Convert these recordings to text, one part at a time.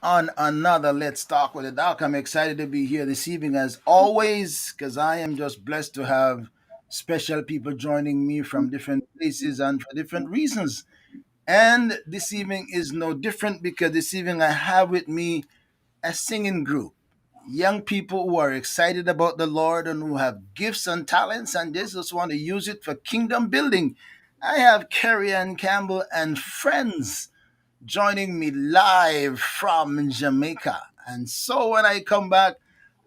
on another Let's Talk with the Doc. I'm excited to be here this evening as always because I am just blessed to have special people joining me from different places and for different reasons. And this evening is no different because this evening I have with me a singing group. Young people who are excited about the Lord and who have gifts and talents and they just want to use it for kingdom building. I have Kerry-Ann Campbell and friends joining me live from Jamaica. And so when I come back,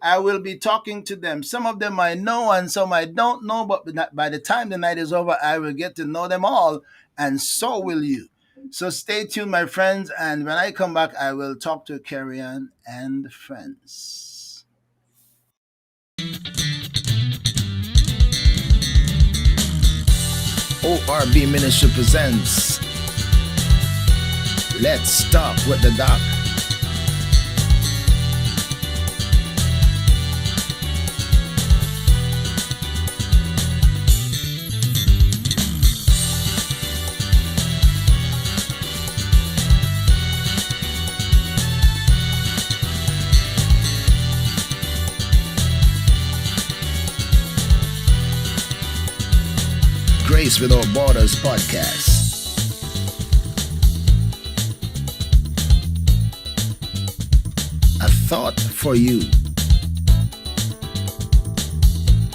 I will be talking to them. Some of them I know and some I don't know, but by the time the night is over, I will get to know them all, and so will you. So stay tuned, my friends, and when I come back, I will talk to Carrion and friends. ORB Ministry presents Let's Talk with the Doc. Grace Without Borders podcast. A thought for you.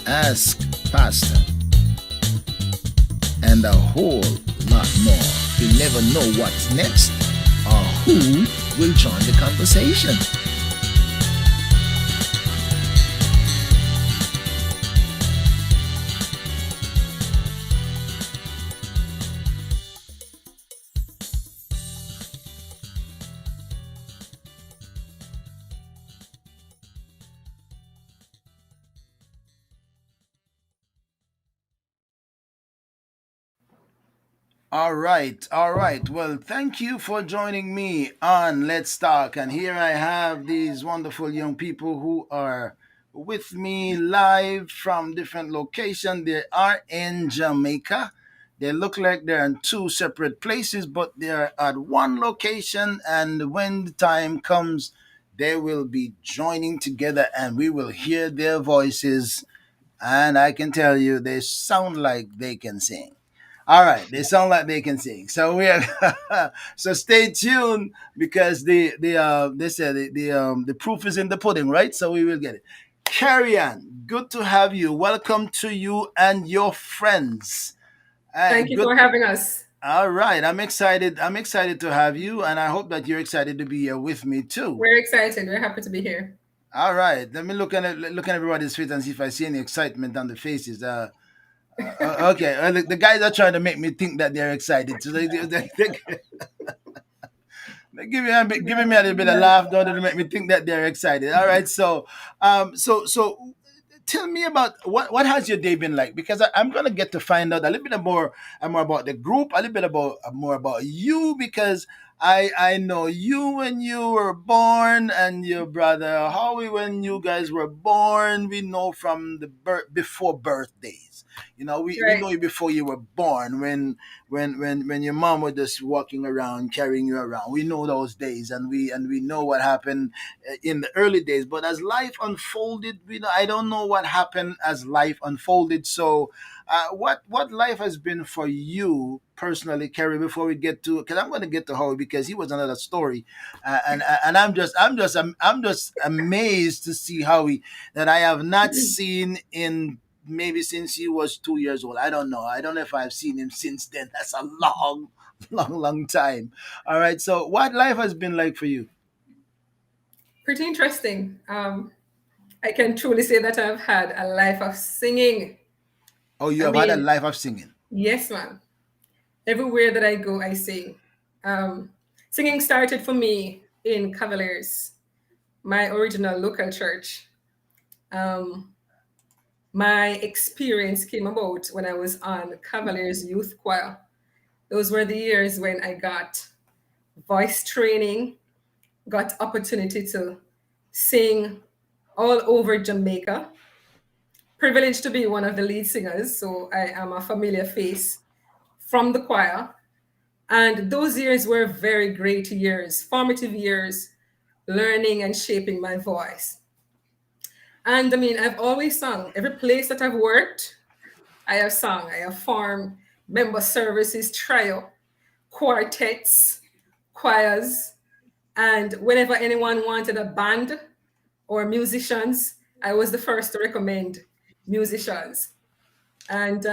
Ask Pastor. And a whole lot more. You never know what's next or who will join the conversation. All right, all right. Well, thank you for joining me on Let's Talk. And here I have these wonderful young people who are with me live from different locations. They are in Jamaica. They look like they're in two separate places, but they're at one location. And when the time comes, they will be joining together and we will hear their voices. And I can tell you, they sound like they can sing. All right, they sound like they can sing. So we are so stay tuned because they said the proof is in the pudding, right? So we will get it. Carry on. Good to have you. Welcome to you and your friends. Thank you Good. for having us. All right, I'm excited. I'm excited to have you, and I hope that you're excited to be here with me too. We're excited. We're happy to be here. All right, let me look at everybody's face and see if I see any excitement on the faces. Okay, the guys are trying to make me think that they're excited. So they giving me a little bit of laugh, though, to make me think that they're excited. All right, so tell me about what has your day been like? Because I'm gonna get to find out a little bit more about the group, a little bit about more about you, because I know you when you were born and your brother Howie when you guys were born. We know from the before birthdays. We Right. know you before you were born when your mom was just walking around carrying you around. We know those days, and we know what happened in the early days. But as life unfolded, I don't know what happened as life unfolded. So what life has been for you personally, Kerry, before we get to, because I'm going to get to Howie because he was another story. And I'm just amazed to see Howie that I have not seen in maybe since he was 2 years old. I don't know if I've seen him since then. That's a long, long time. All right. So what life has been like for you? Pretty interesting. I can truly say that I've had a life of singing. Oh, you I have had a mean, life of singing. yes, man. Everywhere that I go, I sing. Um, Singing started for me in Cavaliers, my original local church. Um, my experience came about when I was on Cavaliers Youth Choir. Those were the years when I got voice training, got opportunity to sing all over Jamaica. Privileged to be one of the lead singers, so I am a familiar face from the choir. And those years were very great years, formative years, learning and shaping my voice. And I mean, I've always sung. Every place that I've worked, I have sung. I have formed member services, trio, quartets, choirs. And whenever anyone wanted a band or musicians, I was the first to recommend musicians. And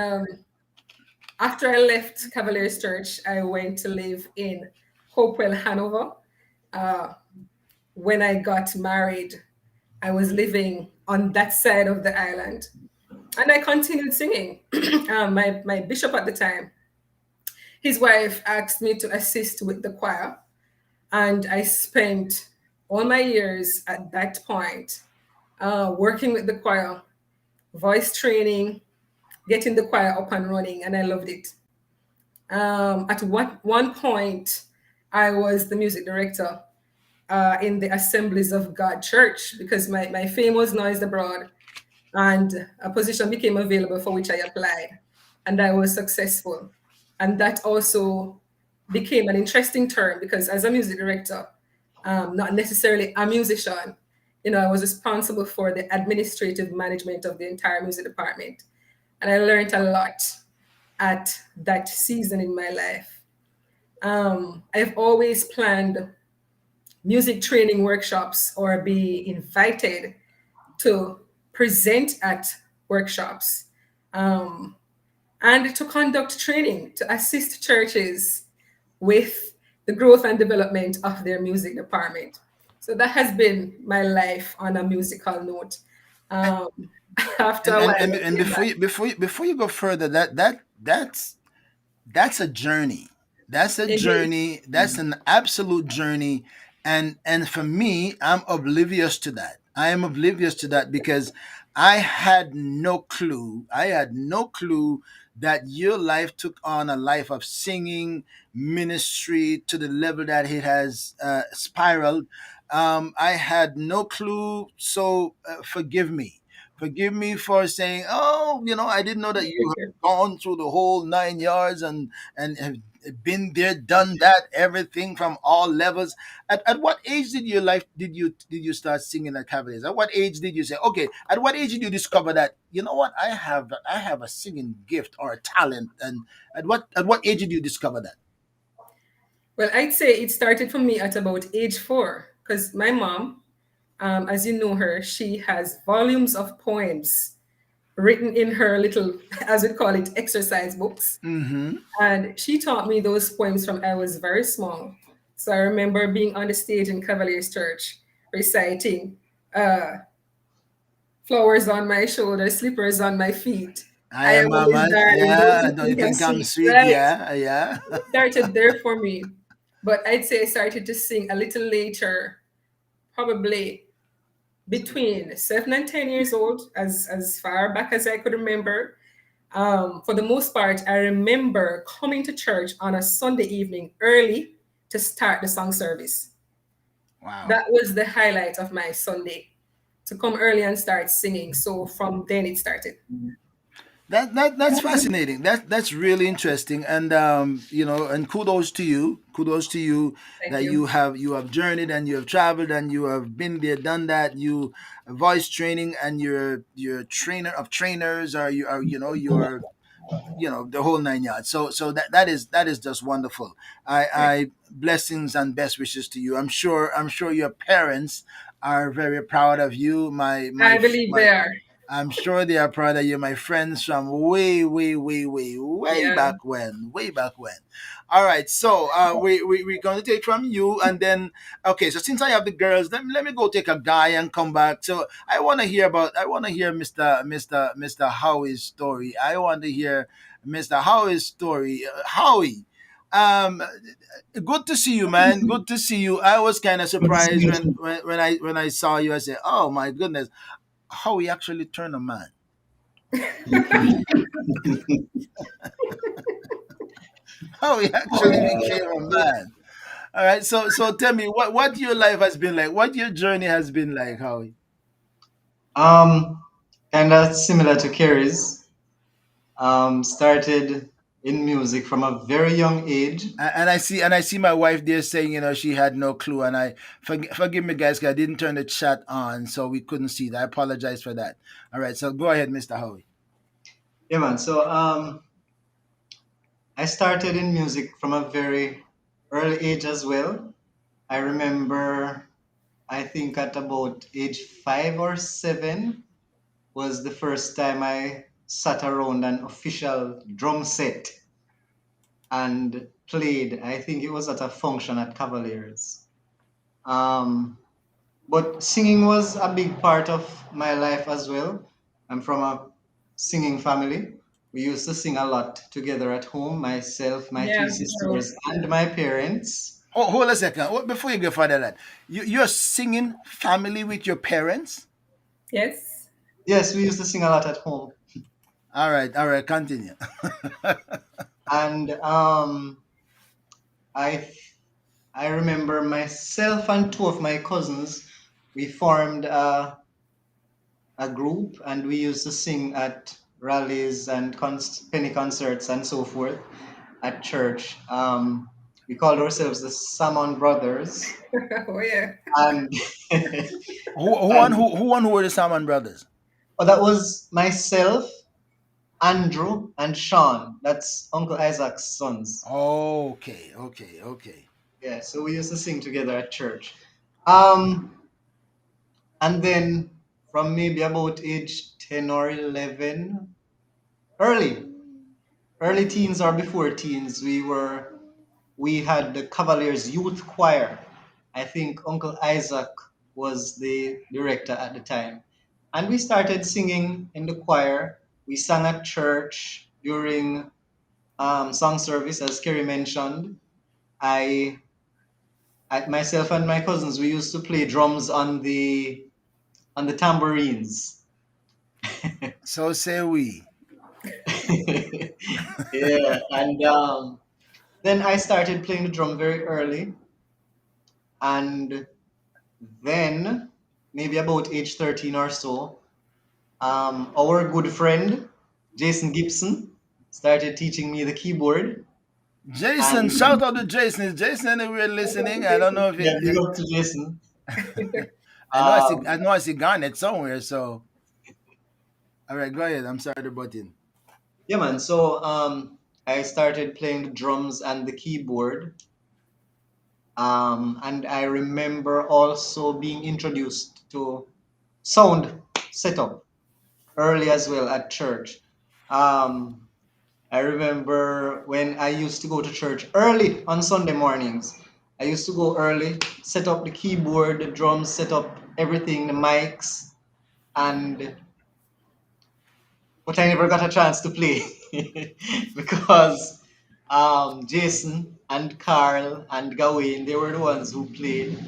after I left Cavaliers Church, I went to live in Hopewell, Hanover. Uh, when I got married, I was living on that side of the island. And I continued singing. My bishop at the time, his wife asked me to assist with the choir. And I spent all my years at that point working with the choir, voice training, getting the choir up and running, and I loved it. At one point, I was the music director in the Assemblies of God Church because my fame was noised abroad and a position became available for which I applied and I was successful. And that also became an interesting term because as a music director, not necessarily a musician, I was responsible for the administrative management of the entire music department. And I learned a lot at that season in my life. I've always planned music training workshops or be invited to present at workshops um, and to conduct training to assist churches with the growth and development of their music department. So that has been my life on a musical note. Um, after a while, And I came back. before you go further, that's a journey. That's a It is. journey. That's an absolute journey. And for me, I'm oblivious to that. I am oblivious to that because I had no clue. I had no clue that your life took on a life of singing ministry to the level that it has spiraled. I had no clue. So forgive me. Forgive me for saying, oh, I didn't know that you gone through the whole 9 yards and have been there, done that, everything from all levels. At what age did your life did you start singing at Cavaliers? At what age did you say, okay? At what age did you discover that what I have a singing gift or a talent? And at what age did you discover that? Well, I'd say it started for me at about age 4 because my mom, as you know her, she has volumes of poems written in her little, as we call it, exercise books. Mm-hmm. And she taught me those poems from I was very small. So I remember being on the stage in Cavaliers Church reciting uh, flowers on my shoulders, slippers on my feet. I I am am a Mama. Miss Darling, don't Yeah, you don't you think I'm think I'm sweet? sweet? Right. Yeah, yeah. It started there for me. But I'd say I started to sing a little later, probably between 7 and 10 years old, as far back as I could remember. For the most part, I remember coming to church on a Sunday evening early to start the song service. Wow. That was the highlight of my Sunday, to come early and start singing. So from then it started. That's fascinating. That's really interesting, and and kudos to you. Kudos to you Thank that you. you have journeyed and you have traveled and you have been there, done that. You voice training and you're a trainer of trainers, or you're the whole 9 yards. So that is just wonderful. I blessings and best wishes to you. I'm sure your parents are very proud of you. I believe they are. I'm sure they are proud of you, my friends from way, way, way, way, way Yeah. back when. Way back when. All right, so we're going to take from you, and then, okay, so since I have the girls, let me go take a guy and come back. So I want to hear Mr. Howie's story. I want to hear Mr. Howie's story. Howie, um, good to see you, man. Good to see you. I was kind of Good to see surprised you when, too. when I saw you. I said, oh my goodness, how he actually turned a man. How he actually became a man. All right. So tell me what your life has been like. What your journey has been like, Howie. Um, Kind of similar to Kerry's. Started. in music from a very young age. And I see my wife there saying, she had no clue, and forgive me, guys, 'cause I didn't turn the chat on, so we couldn't see that. I apologize for that. All right, so go ahead, Mr. Howie. Yeah, man. So I started in music from a very early age as well. I remember, I think at about age 5 or 7 was the first time I sat around an official drum set and played. I think it was at a function at Cavaliers. Um, but singing was a big part of my life as well. I'm from a singing family. We used to sing a lot together at home, myself, my Yeah, three true. sisters, and my parents. Hold a second. Before you go further, that you're singing family with your parents. Yes. Yes, we used to sing a lot at home. All right, continue. And I I remember myself and two of my cousins, we formed a group and we used to sing at rallies and penny concerts and so forth at church. We called ourselves the Salmon Brothers, Oh yeah. and and Who were the Salmon Brothers? that was myself, Andrew, and Sean. That's Uncle Isaac's sons. Okay, okay, okay. Yeah, so we used to sing together at church. Um, and then from maybe about age 10 or 11, early, early teens or before teens, we had the Cavaliers Youth Choir. I think Uncle Isaac was the director at the time. And we started singing in the choir. We sang at church during song service, as Kerry mentioned. I, myself and my cousins, we used to play drums on the tambourines. So say we. Yeah, and then I started playing the drum very early, and then maybe about age 13 or so, our good friend Jason Gibson started teaching me the keyboard. Jason, And shout out to Jason. Is Jason anywhere listening? I don't know if yeah, it. big up to Jason. I Um, know I see Garnet somewhere. So all right, go ahead. I'm sorry to butt in. yeah, man. So I started playing the drums and the keyboard. And I remember also being introduced to sound setup early as well at church. Um, I remember when I used to go to church early on Sunday mornings. I used to go early, set up the keyboard, the drums, set up everything, the mics, and but I never got a chance to play because Jason and Carl and Gawain, they were the ones who played,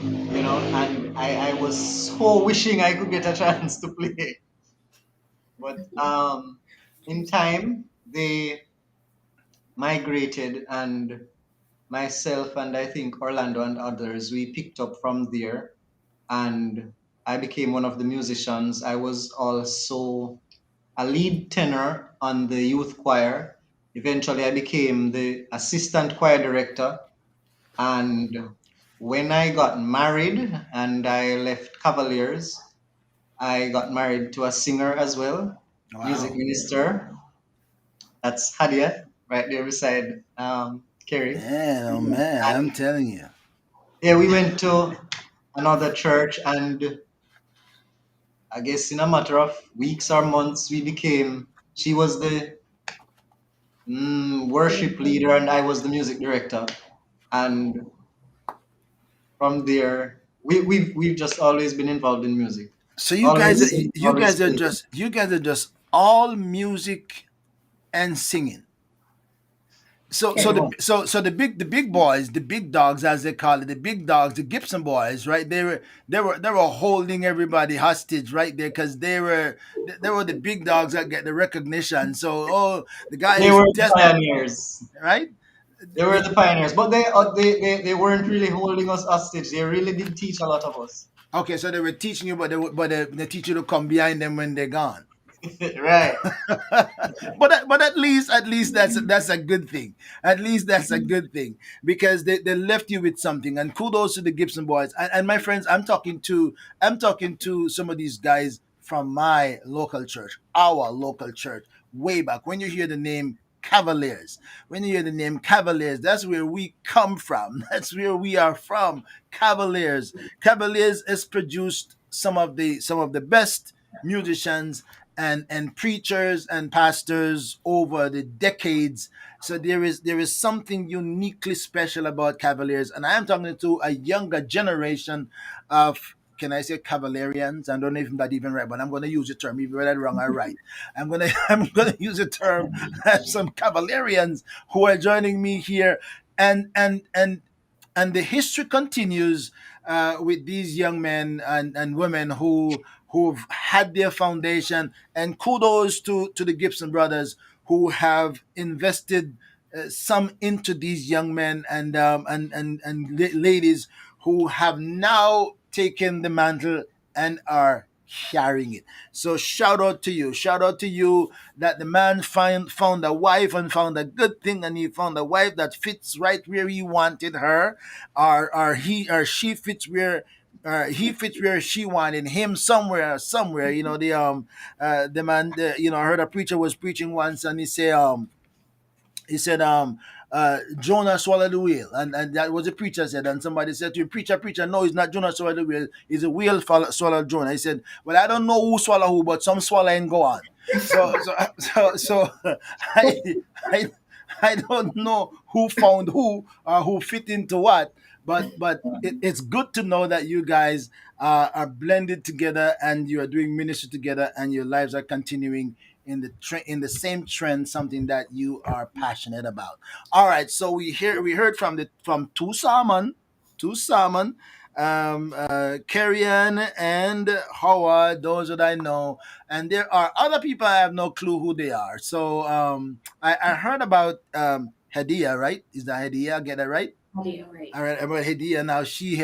and I was so wishing I could get a chance to play. But in time, they migrated, and myself and I think Orlando and others, we picked up from there, and I became one of the musicians. I was also a lead tenor on the youth choir. Eventually, I became the assistant choir director. And when I got married and I left Cavaliers, I got married to a singer as well, music Wow, minister. That's Hadia, right there beside Kerry. man, oh man, I'm And telling you. yeah, we went to another church, and I guess in a matter of weeks or months, she was the worship leader, and I was the music director. And from there, we've just always been involved in music. So you guys, Always sing, always play. you guys are just all music and singing. Pretty much. The big boys, the big dogs as they call it, the big dogs, the Gibson boys, right? They were holding everybody hostage right there because they were the big dogs that get the recognition. So the guy They is were the just pioneers. right. They were the pioneers, but they weren't really holding us hostage. They really did teach a lot of us. Okay, so they were teaching you, but they teach you to come behind them when they're gone. Right. But at least that's a good thing. At least that's a good thing because they left you with something. And kudos to the Gibson boys. And my friends, I'm talking to some of these guys from my local church, our local church, way back. When you hear the name Cavaliers, when you hear the name Cavaliers, that's where we come from. That's where we are from. Cavaliers. Cavaliers has produced some of the best musicians and preachers and pastors over the decades. So there is something uniquely special about Cavaliers, and I am talking to a younger generation of, can I say, Cavalarians? I don't know if that even right, but I'm going to use the term. If you read that wrong, I right. I'm gonna use the term. Some Cavalarians who are joining me here, and the history continues with these young men and women who've had their foundation. And kudos to the Gibson brothers who have invested some into these young men and ladies who have now taken the mantle and are carrying it. So shout out to you. Shout out to you that the man found a wife and found a good thing, and he found a wife that fits right where he wanted her, or he or she fits where he fits where she wanted him, somewhere. The man, I heard a preacher was preaching once, and he said, Jonah swallowed the whale, and that was the preacher said. And somebody said to him, preacher, no, it's not Jonah swallowed the whale, it's a whale swallowed Jonah. He said, well, I don't know who swallow who, but some swallow and go on. So I, I I don't know who found who or who fit into what, but it's good to know that you guys are blended together and you are doing ministry together and your lives are continuing in the same trend, something that you are passionate about. All right, so we heard from two salmon, Kerry-Ann and Howard, those that I know, and there are other people I have no clue who they are. So I heard about Hadia, right? Is that Hadia? Get that right? Audio, right? All right, about Hadia. Now she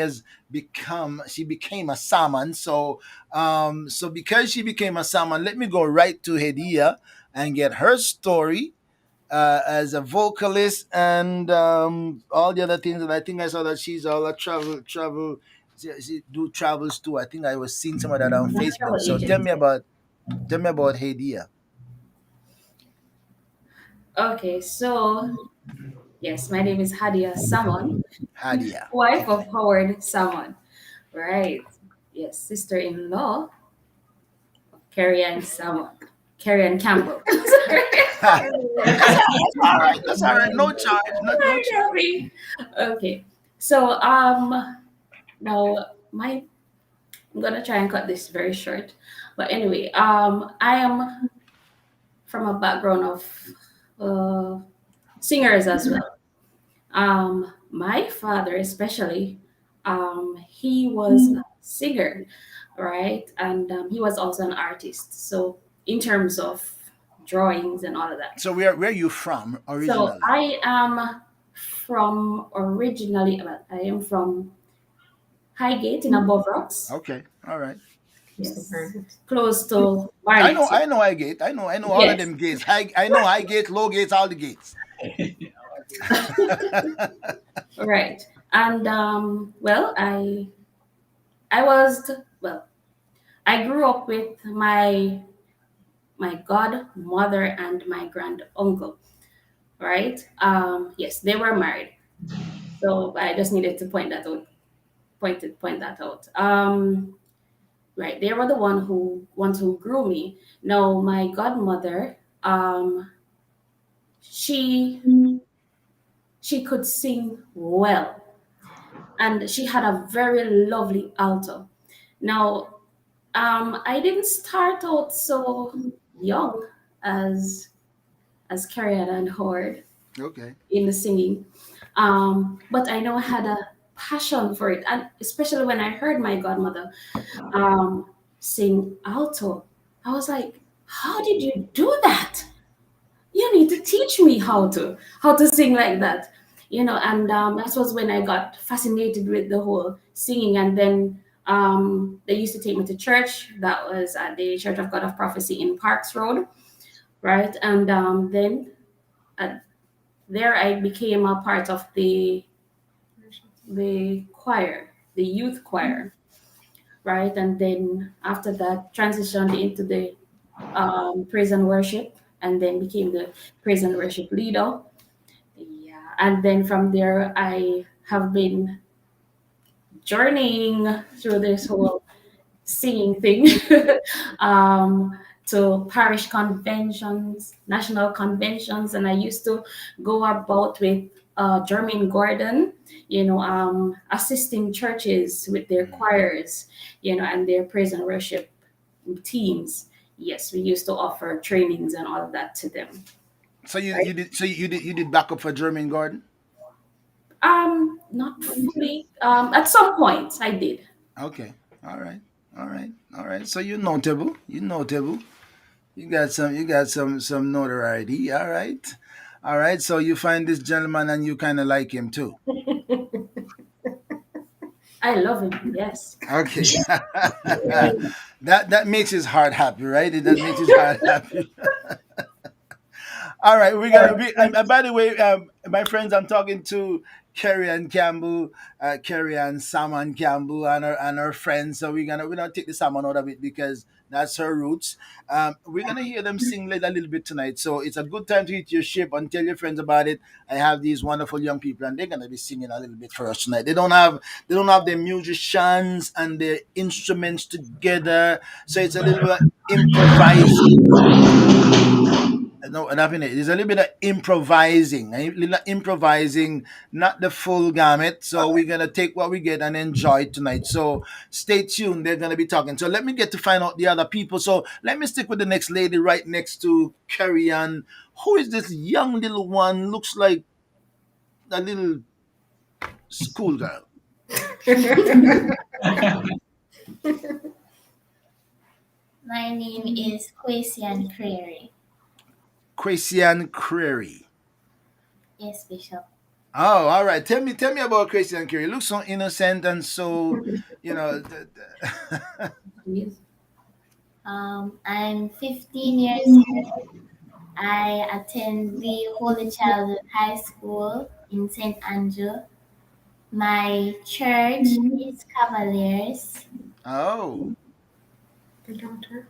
became a salmon. So because she became a salmon, let me go right to Hadia and get her story as a vocalist and all the other things. And I think I saw that she's all a travel. She do travels too. I think I was seeing some of that on I'm a Facebook. travel So tell agent. me about Hadia. Okay, so yes, my name is Hadia Salmon, Hadia. wife Okay. of Howard Salmon. Right. Yes, sister-in-law of Kerry-Ann Salmon. Kerry-Ann Campbell. Sorry. That's all right. That's all right. No charge. No Sorry, charge. Gabby. Okay. So now my I'm gonna try and cut this very short. But anyway, I am from a background of uh singers as well. My father, especially, he was a singer, right? And he was also an artist. So, in terms of drawings and all of that. So where are you from So, originally? I am from originally, well, I am from Highgate in Above Rocks. Okay. All right. Yes, close to I know. Barnet. I know. I gate. I know all of Yes, them gates. I know high gate, low gates, all the gates. right. And well, I was well, I grew up with my godmother and my grand uncle, right? Yes, they were married. So I just needed to point that out. Right, they were the ones who grew me. Now my godmother, she she could sing well, and she had a very lovely alto. Now, I didn't start out so young as Carrie and Howard Okay. in the singing. But I know I had a passion for it, and especially when I heard my godmother sing alto, I was like, "How did you do that? You need to teach me how to sing like that." And that was when I got fascinated with the whole singing, and then They used to take me to church. That was at the Church of God of Prophecy in Parks Road, right? And then at, there I became a part of the choir, the youth choir, right? And then after that, transitioned into the praise and worship, and then became the praise and worship leader. Yeah, and then from there, I have been journeying through this whole singing thing um, to parish conventions, national conventions, and I used to go about with Jermaine Gordon, assisting churches with their choirs, and their praise and worship teams. Yes, we used to offer trainings and all of that to them. So you Right? you did so you did backup for German Garden? Not fully. At some point, I did. Okay. All right. All right. All right. So you're notable. You're notable. You got some notoriety. All right. All right. So you find this gentleman and you kind of like him too. I love him. Yes. Okay. that makes his heart happy, right? That makes his heart happy. All right, we're gonna be. By the way, my friends, I'm talking to Kerry-Ann Campbell, Kerry-Ann Salmon Campbell, and her friends. So we're gonna take the salmon out of it because that's her roots. We're gonna hear them sing a little bit tonight. So it's a good time to eat your ship and tell your friends about it. I have these wonderful young people, and they're gonna be singing a little bit for us tonight. They don't have their musicians and their instruments together, so it's a little bit improvising. No, nothing. There's a little bit of improvising, a little improvising, not the full gamut. So we're gonna take what we get and enjoy it tonight. So stay tuned. They're gonna be talking. So let me get to find out the other people. So let me stick with the next lady right next to Carrie Ann. Who is this young little one? Looks like a little schoolgirl. My name is Kwesian Creary. Christian Creary. Yes, Bishop. Oh, all right. Tell me about Christian Creary. Looks so innocent and so, you know. Yes. I'm 15 years old. I attend the Holy Child High School in St. Andrew. My church is Cavaliers. Oh, The daughter.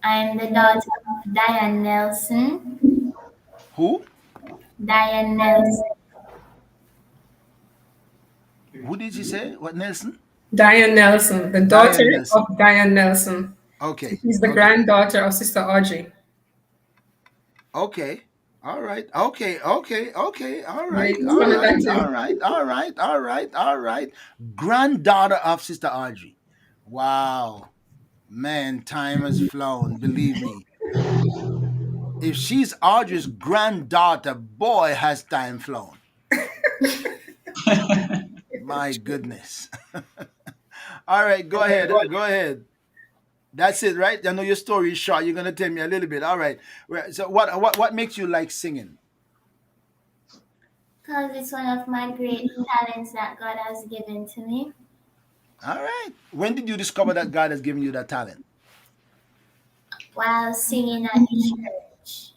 I'm the daughter of Diane Nelson. who? Diane Nelson. Who did you say? What Nelson? Diane Nelson, the daughter Diane Nelson. of Diane Nelson. Okay. She's the Okay. granddaughter of Sister Audrey. Okay. All right. Okay. Okay. Okay. All Yeah, right. he's All coming back right. to All you. right. All right. All right. All right. Granddaughter of Sister Audrey. Wow. Man, time has flown. Believe me. If she's Audrey's granddaughter, boy, has time flown. My goodness. All right. Go ahead. Go ahead. That's it, right? I know your story is short. You're gonna tell me a little bit. All right. Well, so what makes you like singing? Because it's one of my great talents that God has given to me. All right. When did you discover that God has given you that talent? While singing at the church. Yes.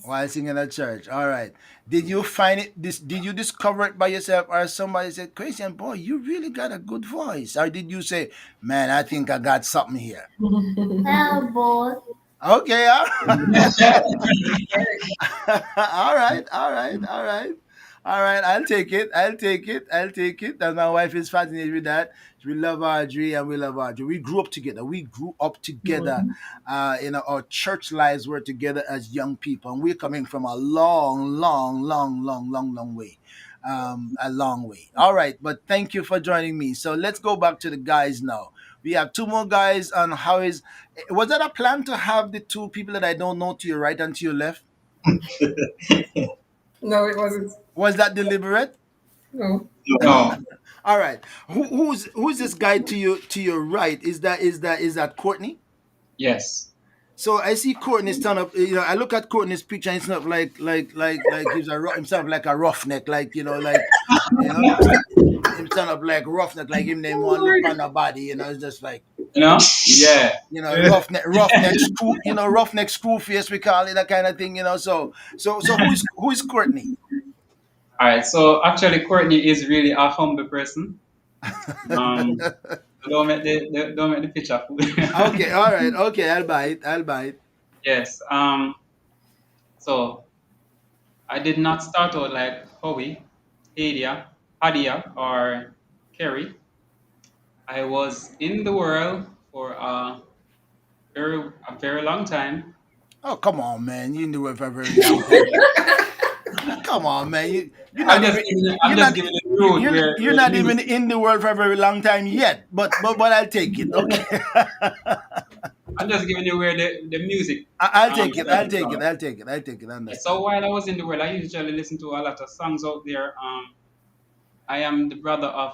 While singing at church. All right. Did you find it? Did you discover it by yourself, or somebody said, "Christian boy, you really got a good voice," or did you say, "Man, I think I got something here"? Well, both. Okay. All all right, all right, all right, all right. I'll take it. I'll take it. I'll take it. And my wife is fascinated with that. We love Audrey and we love Audrey. We grew up together. We grew up together. Our church lives were together as young people, and we're coming from a long, long, long, long, long, long way. A long way. All right, but thank you for joining me. So let's go back to the guys now. We have two more guys on how is was that a plan to have the two people that I don't know to your right and to your left? No, it wasn't. Was that deliberate? No. No. All right. Who's this guy to your right? Is that Courtney? Yes. So I see Courtney stand up. I look at Courtney's picture and it's not like he's himself like a roughneck, like you know, turn up like roughneck, like him name Oh one look Lord. on the body, it's just like, You know? Yeah. roughneck screw face, we call it, that kind of thing, So who is Courtney? All right. So actually, Courtney is really a humble person. Um, so don't make the picture fool. Okay, all right, okay, I'll buy it. Yes. So I did not start out like Howie, Hadia, or Kerry. I was in the world for a very long time. Oh, come on, man, you knew it for a very long time. Come on, man, you're not even I'm you're just not giving the truth you're where the not even music. in the world for a very long time yet, but I'll take it. Okay. I'm just giving you where the music I'll take it. I'll started take it. from. I'll take it. I'll take it. I Yeah, so understand. while I was in the world, I usually listen to a lot of songs out there. I am the brother of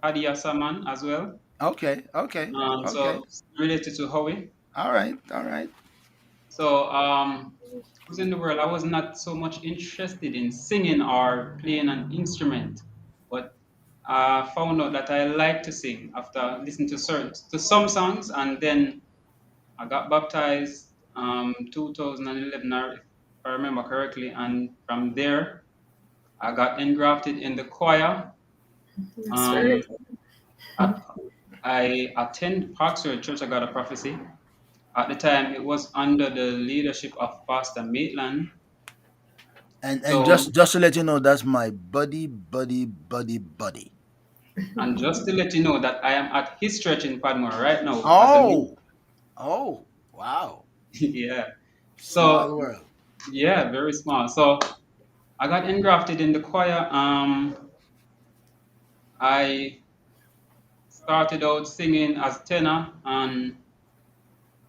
Hadia Saman as well. Okay. Okay. Okay. So related to Howie. All right. All right. So I was in the world. I was not so much interested in singing or playing an instrument, but I found out that I like to sing after listening to some songs, and then I got baptized 2011, if I remember correctly, and from there I got engrafted in the choir. That's Um, right. at, I attend Parksville Church. I got a prophecy. At the time, it was under the leadership of Pastor Maitland. And So, just to let you know, that's my buddy, buddy, buddy, buddy. and just to let you know that I am at his church in Padmore right now as a lead. Oh. Oh. Wow. Yeah. Small So, world. yeah, very small. So I got engrafted in the choir. I started out singing as tenor, and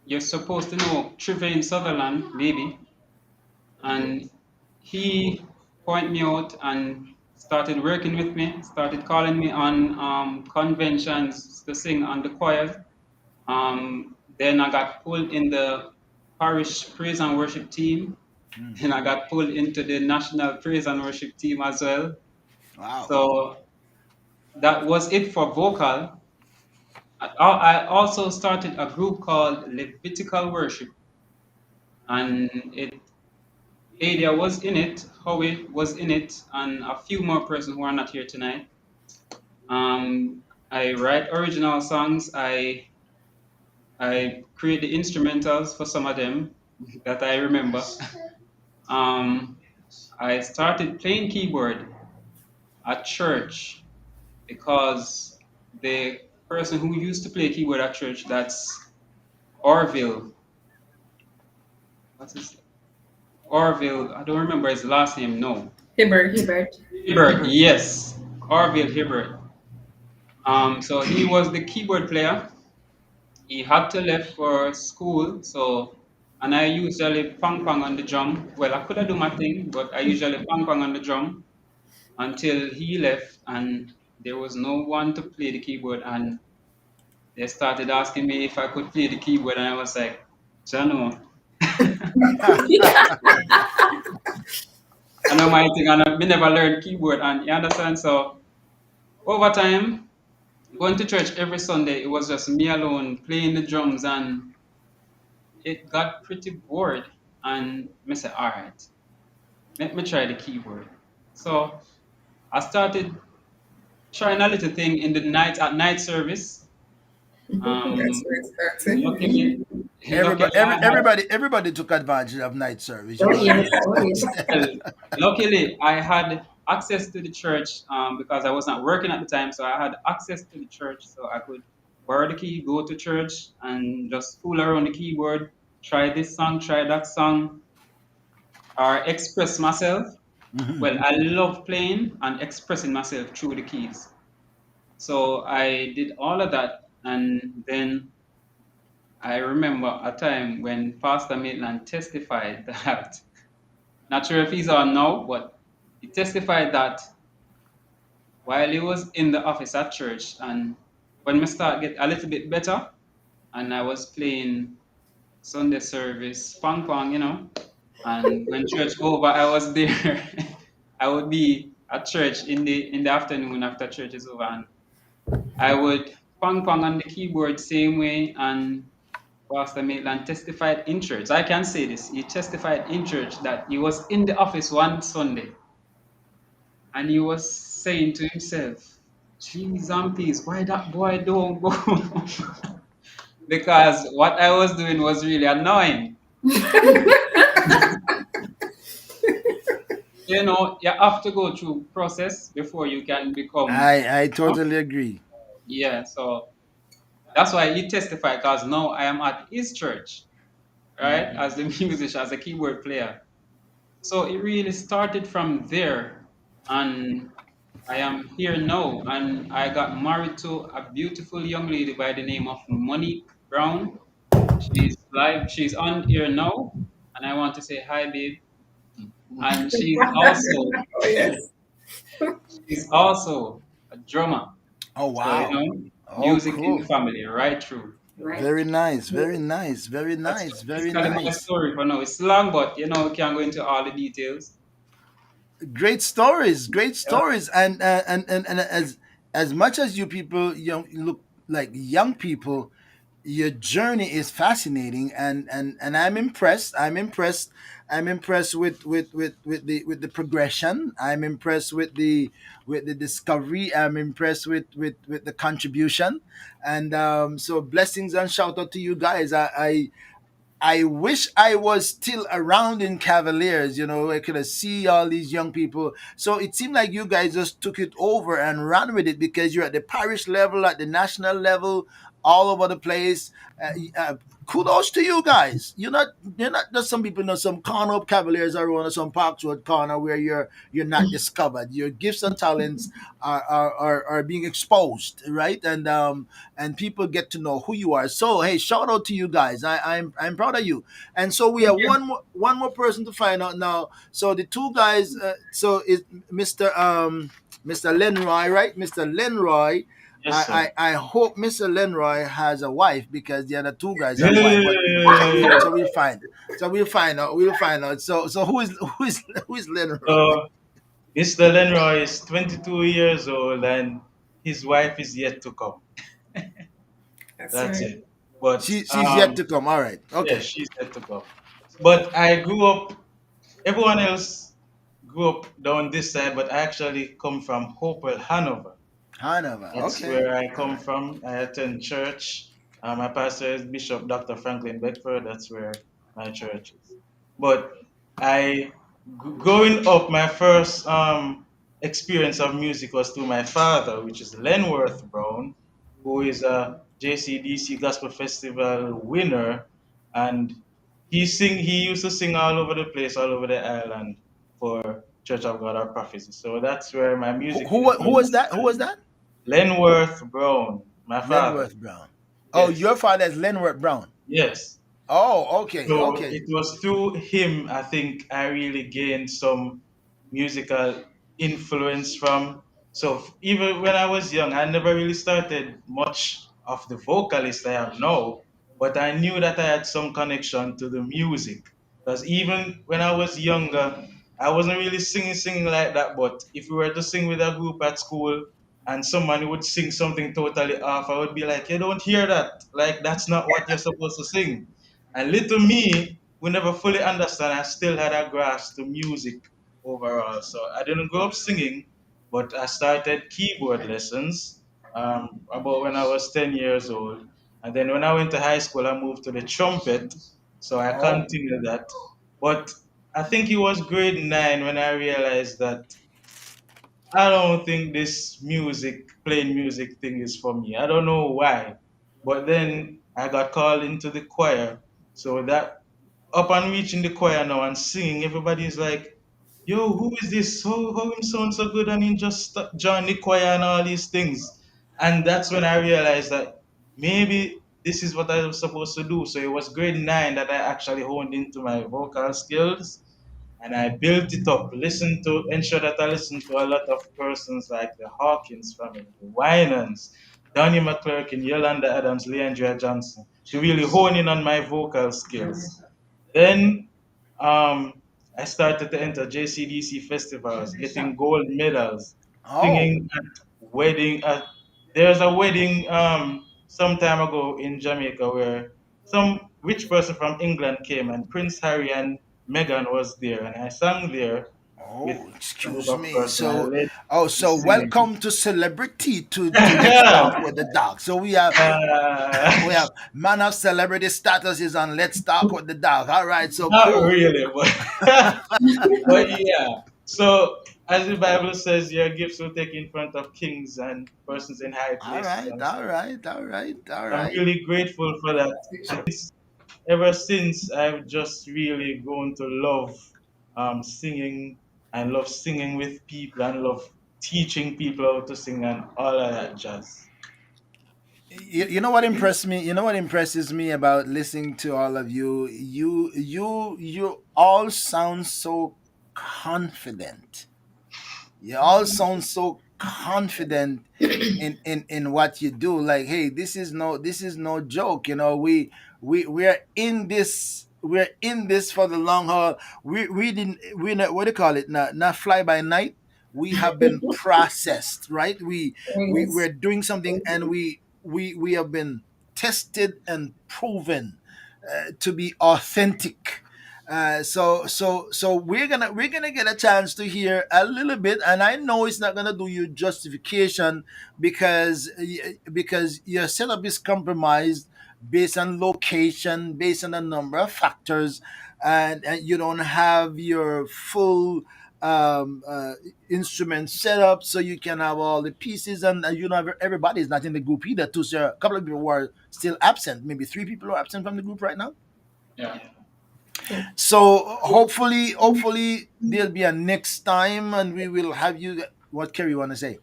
you're supposed to know Trevane Sutherland, maybe, and he pointed me out and started working with me, started calling me on conventions to sing on the choirs. Then I got pulled in the parish praise and worship team. Mm. Then I got pulled into the national praise and worship team as well. Wow. So that was it for vocal. I also started a group called Levitical Worship, and it Adia was in it, Howie was in it, and a few more persons who are not here tonight. I write original songs. I create the instrumentals for some of them that I remember. Um, I started playing keyboard at church because the person who used to play keyboard at church, that's Orville. What's his Orville? I don't remember his last name. No, Hibbert. Hubert. Hibbert. Yes, Orville Hibbert. So he was the keyboard player. He had to left for school, so and I usually pang pang on the drum. Well, I could have do my thing, but I usually pang pang on the drum until he left, and there was no one to play the keyboard, and they started asking me if I could play the keyboard, and I was like, Jano. I know my thing, and I never learned keyboard, and you understand. So over time, going to church every Sunday, it was just me alone playing the drums, and it got pretty bored. And I said, all right, let me try the keyboard. So I started trying a little thing in the night at night service. That's Um, where it started. luckily, luckily Everybody, I had everybody took advantage of night service. Oh yes. yes, Oh yes. well, luckily I had access to the church because I was not working at the time, so I had access to the church, so I could borrow the key, go to church, and just fool around the keyboard, try this song, try that song, or express myself. Well, Mhm. I love playing and expressing myself through the keys. So I did all of that, and then I remember a time when Pastor Maitland testified that, not sure if he's on now, but he testified that while he was in the office at church, and when we start get a little bit better, and I was playing Sunday service, pong pong, and when church over, I was there. at church in the afternoon after church is over, and I would pong pong on the keyboard same way, and Pastor Maitland testified in church. I can say this. He testified in church that he was in the office one Sunday and he was saying to himself, "Jeez and peace, why that boy don't go?" Because what I was doing was really annoying. You have to go through process before you can become. I totally agree. Yeah, so that's why he testified, because now I am at his church, right, as the musician, as a keyboard player. So it really started from there, and I am here now, and I got married to a beautiful young lady by the name of Monique Brown. She's live, she's on here now, and I want to say hi, babe. And Oh yes. she's also a drummer. Oh So wow. Oh music in the cool. family, right through. Right. Very nice. Very nice. Very That's nice. Very basically my nice. story for now. It's long, but we can't go into all the details. Great stories, great Yeah. stories, and as much as you people look like young people, your journey is fascinating, and I'm impressed. I'm impressed with the progression. I'm impressed with the discovery. I'm impressed with the contribution, and so blessings and shout out to you guys. I wish I was still around in Cavaliers. I could have see all these young people. So it seemed like you guys just took it over and ran with it because you're at the parish level, at the national level, all over the place. Kudos to you guys. You're not just some people know some corner of Cavaliers or some Parks Road corner where you're not discovered. Your gifts and talents are being exposed, right? And people get to know who you are. So hey, shout out to you guys. I'm proud of you. And so we Thank have you. one more person to find out now. So the two guys. So is Mr. Lenroy, right? Mr. Lenroy. Yes, sir. I hope Mr. Lenroy has a wife because the other two guys have wife. But Hey! we'll find. So we'll find out. We'll find out. So who is Lenroy? So, Mr. Lenroy is 22 years old and his wife is yet to come. That's That's right. it. But She's yet to come. All right. yeah, Okay. she's yet to come. But I grew up. Everyone else grew up down this side, but I actually come from Hopewell, Hanover. Hanover. That's Okay. where I All come right. from. I attend church. My pastor is Bishop Dr. Franklin Beckford. That's where my church is. But growing up, my first experience of music was through my father, which is Lenworth Brown, who is a JCDC Gospel Festival winner, and he used to sing all over the place, all over the island for Church of God of Prophecy. So that's where my Who, music who was influence. that? Who was that? Lenworth Brown, my father. Lenworth Brown. Oh, Yes, your father is Lenworth Brown. yes. Oh, okay, So okay. it was through him, I think, I really gained some musical influence from. So even when I was young, I never really started much of the vocalist I am now, but I knew that I had some connection to the music. Because even when I was younger, I wasn't really singing like that. But if we were to sing with a group at school and someone would sing something totally off, I would be like, "You don't hear that. Like that's not what you're supposed to sing." And little me, who never fully understand, I still had a grasp to music overall. So I didn't grow up singing, but I started keyboard lessons about when I was 10 years old. And then when I went to high school, I moved to the trumpet. So I Oh, continued that. But I think it was grade 9 when I realized that I don't think this playing music thing is for me. I don't know why. But then I got called into the choir. So that upon reaching the choir now and singing, everybody's like, "Yo, who is this? How him sound so good and he just joined the choir and all these things." And that's when I realized that maybe this is what I was supposed to do. So it was grade 9 that I actually honed into my vocal skills and I built it up. Ensure that I listen to a lot of persons like the Hawkins family, the Winans, Donnie McClurkin, Yolanda Adams, Leandria Johnson, to really hone in on my vocal skills. Then um, I started to enter JCDC festivals, getting gold medals, Oh, singing at wedding. There's a wedding some time ago in Jamaica where some rich person from England came and Prince Harry and Meghan was there, and I sang there with oh, a group excuse of me. persons. I So, led oh, the so singing. welcome to celebrity to Let's Talk with the Dog. So we have Uh, we have man of celebrity status is on Let's Talk with the Dog. All right, so Not cool. really, but but yeah. So as the Bible says, your gifts will take in front of kings and persons in high All places. right, And so all right, all right, all I'm right. really grateful for that. And ever since, I've just really grown to love singing and love singing with people and love teaching people how to sing and all of that jazz. You know what impressed me? You know what impresses me about listening to all of you? You all sound so confident. You all sound so confident in what you do. Like, hey, this is no joke. We're in this. We're in this for the long haul. We didn't we not what do you call it? Not fly by night. We have been processed, right? Oh, yes. We're doing something, and we have been tested and proven to be authentic. So we're gonna get a chance to hear a little bit, and I know it's not gonna do you justification because your setup is compromised based on location, based on a number of factors, and you don't have your full um, uh, instrument set up so you can have all the pieces, and you know everybody's not in the group either too. So a couple of people who are still absent, maybe three people are absent from the group right now. Yeah, So hopefully there'll be a next time, and we will have you. What Kerry want to say?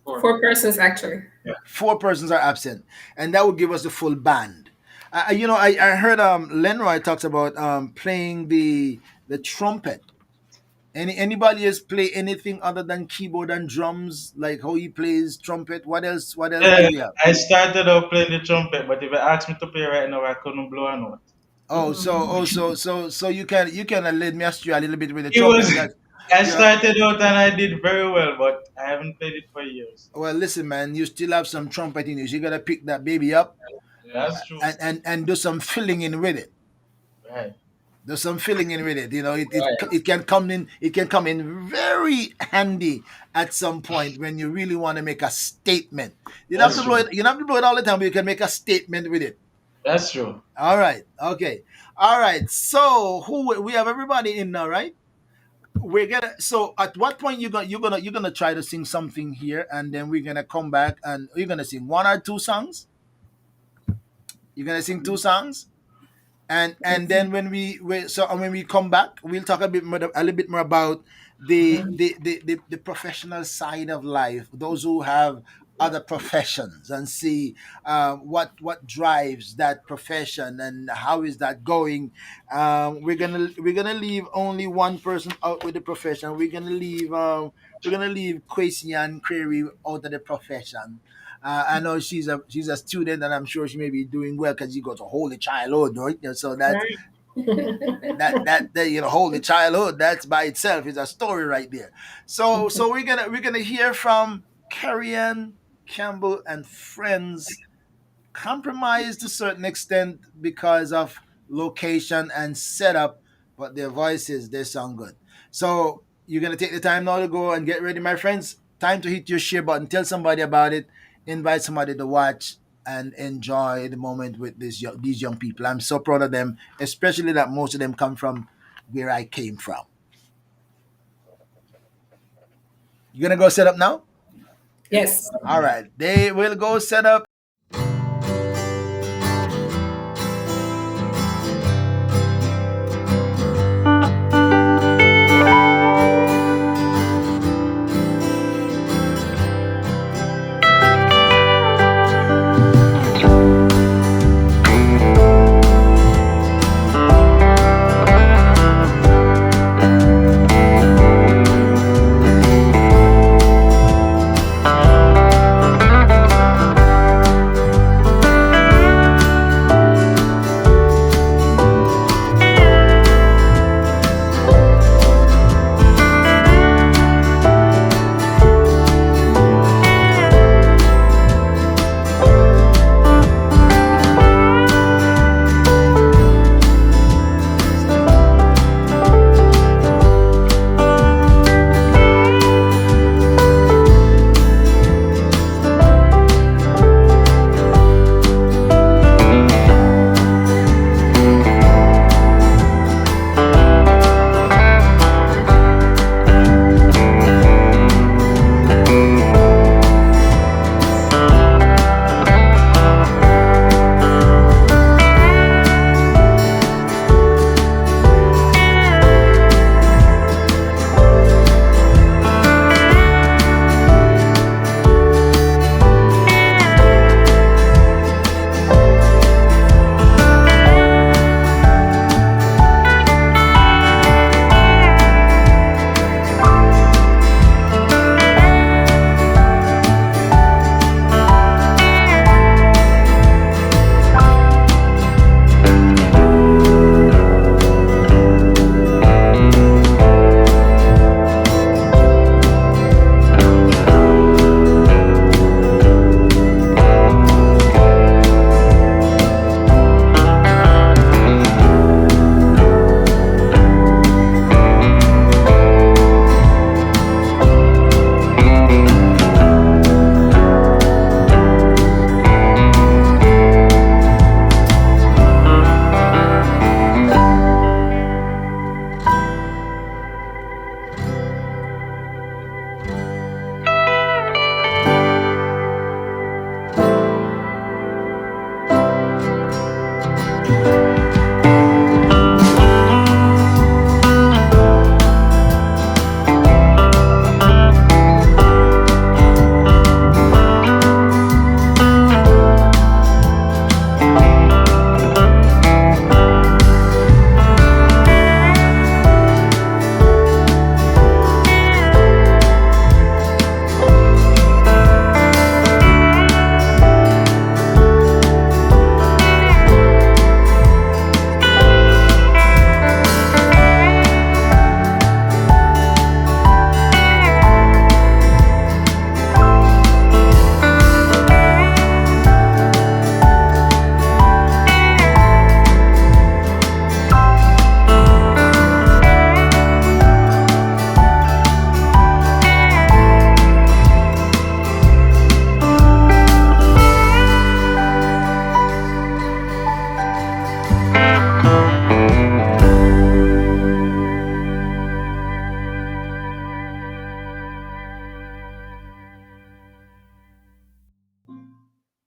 four. 4 persons actually. Four persons are absent, and that would give us the full band. I heard Lenroy talks about playing the trumpet. Anybody else play anything other than keyboard and drums, like how he plays trumpet? What else do Yeah, we have? I started out playing the trumpet, but if you ask me to play right now, I couldn't blow a note. So you can lead me astray a little bit with the It was trumpet. That I you know, started out and I did very well, but I haven't played it for years. well, listen, man, you still have some trumpet in you. So you gotta pick that baby up That's true. and do some filling in with it. Right. There's some filling in with it. Right. It can come in. It can come in very handy at some point when you really want to make a statement. You don't have That's to blow true. it. You don't have to blow it all the time, but you can make a statement with it. That's true. All right. Okay. All right. So who we have everybody in now, right? We're gonna. So at what point you're gonna try to sing something here, and then we're gonna come back and you're gonna sing one or two songs. You're gonna sing two songs. And then when we come back, we'll talk a little bit more about the professional side of life, those who have other professions, and see what drives that profession and how is that going. We're gonna leave only one person out with the profession. We're gonna leave Quasi and Query out of the profession. I know she's a student, and I'm sure she may be doing well because she goes to holy childhood, right? So that's Right. holy childhood. That's by itself is a story right there. So we're gonna hear from Kerry-Ann Campbell and Friends, compromised to a certain extent because of location and setup, but their voices, they sound good. So you're gonna take the time now to go and get ready, my friends. Time to hit your share button, tell somebody about it, invite somebody to watch and enjoy the moment with these young people. I'm so proud of them, especially that most of them come from where I came from. You gonna go set up now? Yes. All right, they will go set up.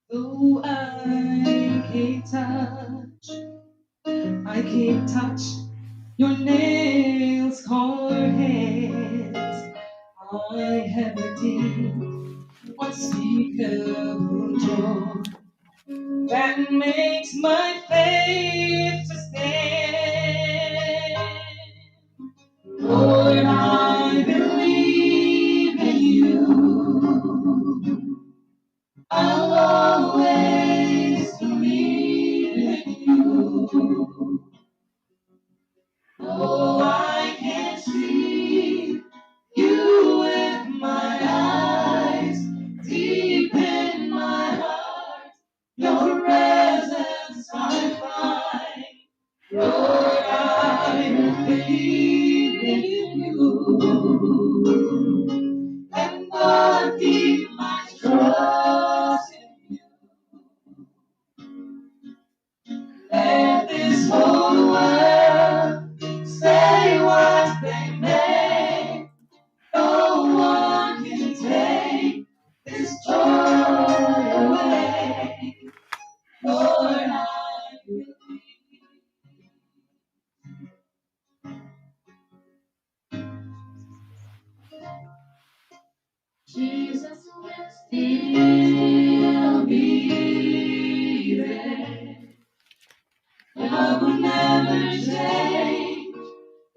Though I can't touch your nails, call your hands. I have a deep, unspeakable joy that makes my faith to stand. Lord, I believe in you. I'll always believe in you. Oh, I can't see you with my eyes. Deep in my heart, your presence I find. Lord, I believe in you. And I'll keep my trust in you. Let this whole world say what they may. No one can take this joy away. Lord, I believe. Jesus will still be there. Love will never change.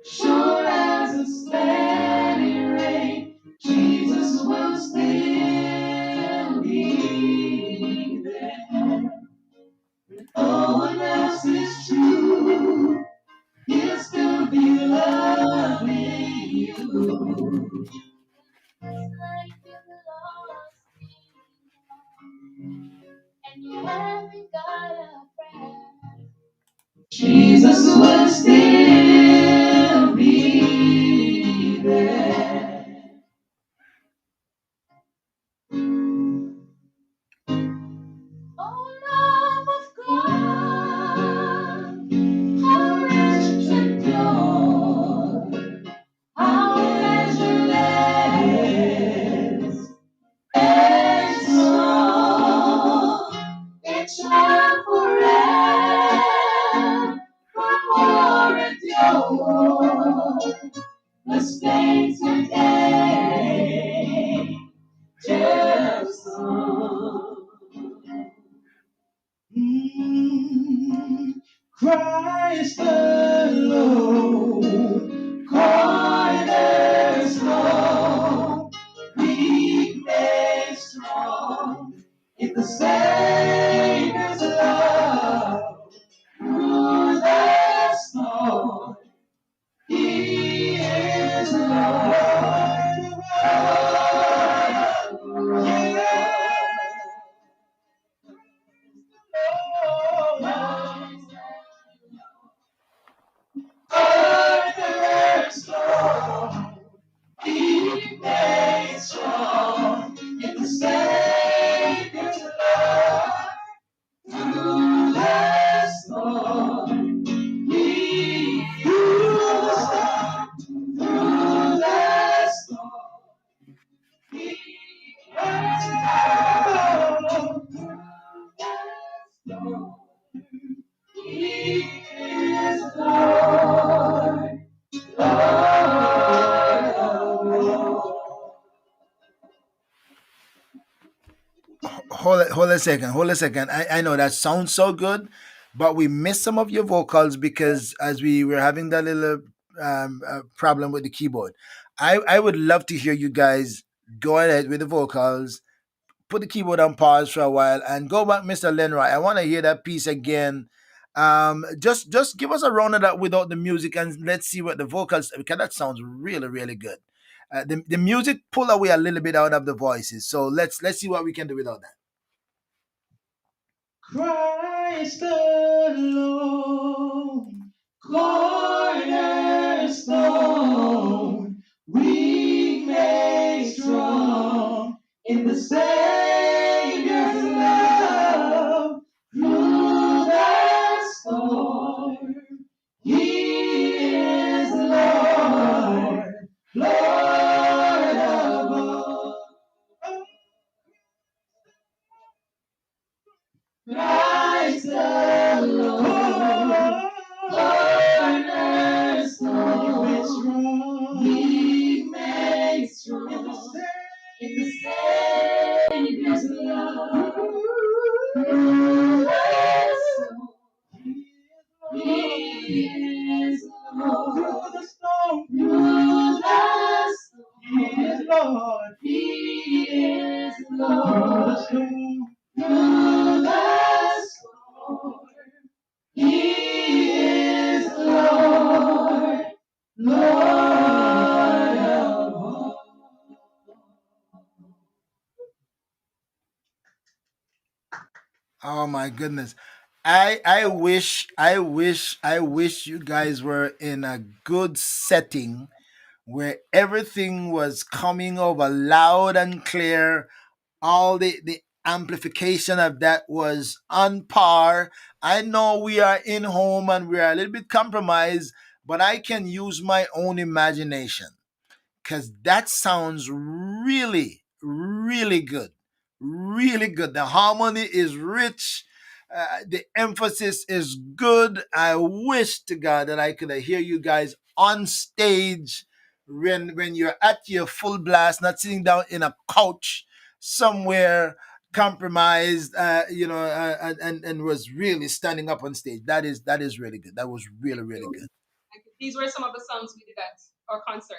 Sure as a steady rain, Jesus will still be there. No one else is true. He'll still be loving you. It's like you're lost and you haven't got a friend. Jesus will still be there. Oh, love of God, how rich and pure, how measureless and strong, each love forever more endure. The saints today just song. Christ alone, cornerstone, weak made strong in the Savior's love. Through the storm, He is Lord. hold a second, hold a second. I know that sounds so good, but we missed some of your vocals because as we were having that little problem with the keyboard. I would love to hear you guys go ahead with the vocals, put the keyboard on pause for a while, and go back, Mr. Lenroy. I want to hear that piece again. Just give us a round of that without the music, and let's see what the vocals. Because that sounds really really good. The music pull away a little bit out of the voices, so let's see what we can do without that. Christ alone, cornerstone, we made strong in the Savior's love. Through the storm, He is Lord, Lord of all. Christ alone, cornerstone, He makes strong in the Savior's love. Through the storm, He is Lord. Through the storm, He is Lord. He is Lord. Through the storm, He is Lord, Lord of all. Oh my goodness. I wish you guys were in a good setting where everything was coming over loud and clear. All the amplification of that was on par. I know we are in home and we are a little bit compromised, but I can use my own imagination because that sounds really, really good. Really good. The harmony is rich. The emphasis is good. I wish to God that I could hear you guys on stage when you're at your full blast, not sitting down in a couch somewhere compromised, and was really standing up on stage. That is really good. That was really really good. These were some of the songs we did at our concert.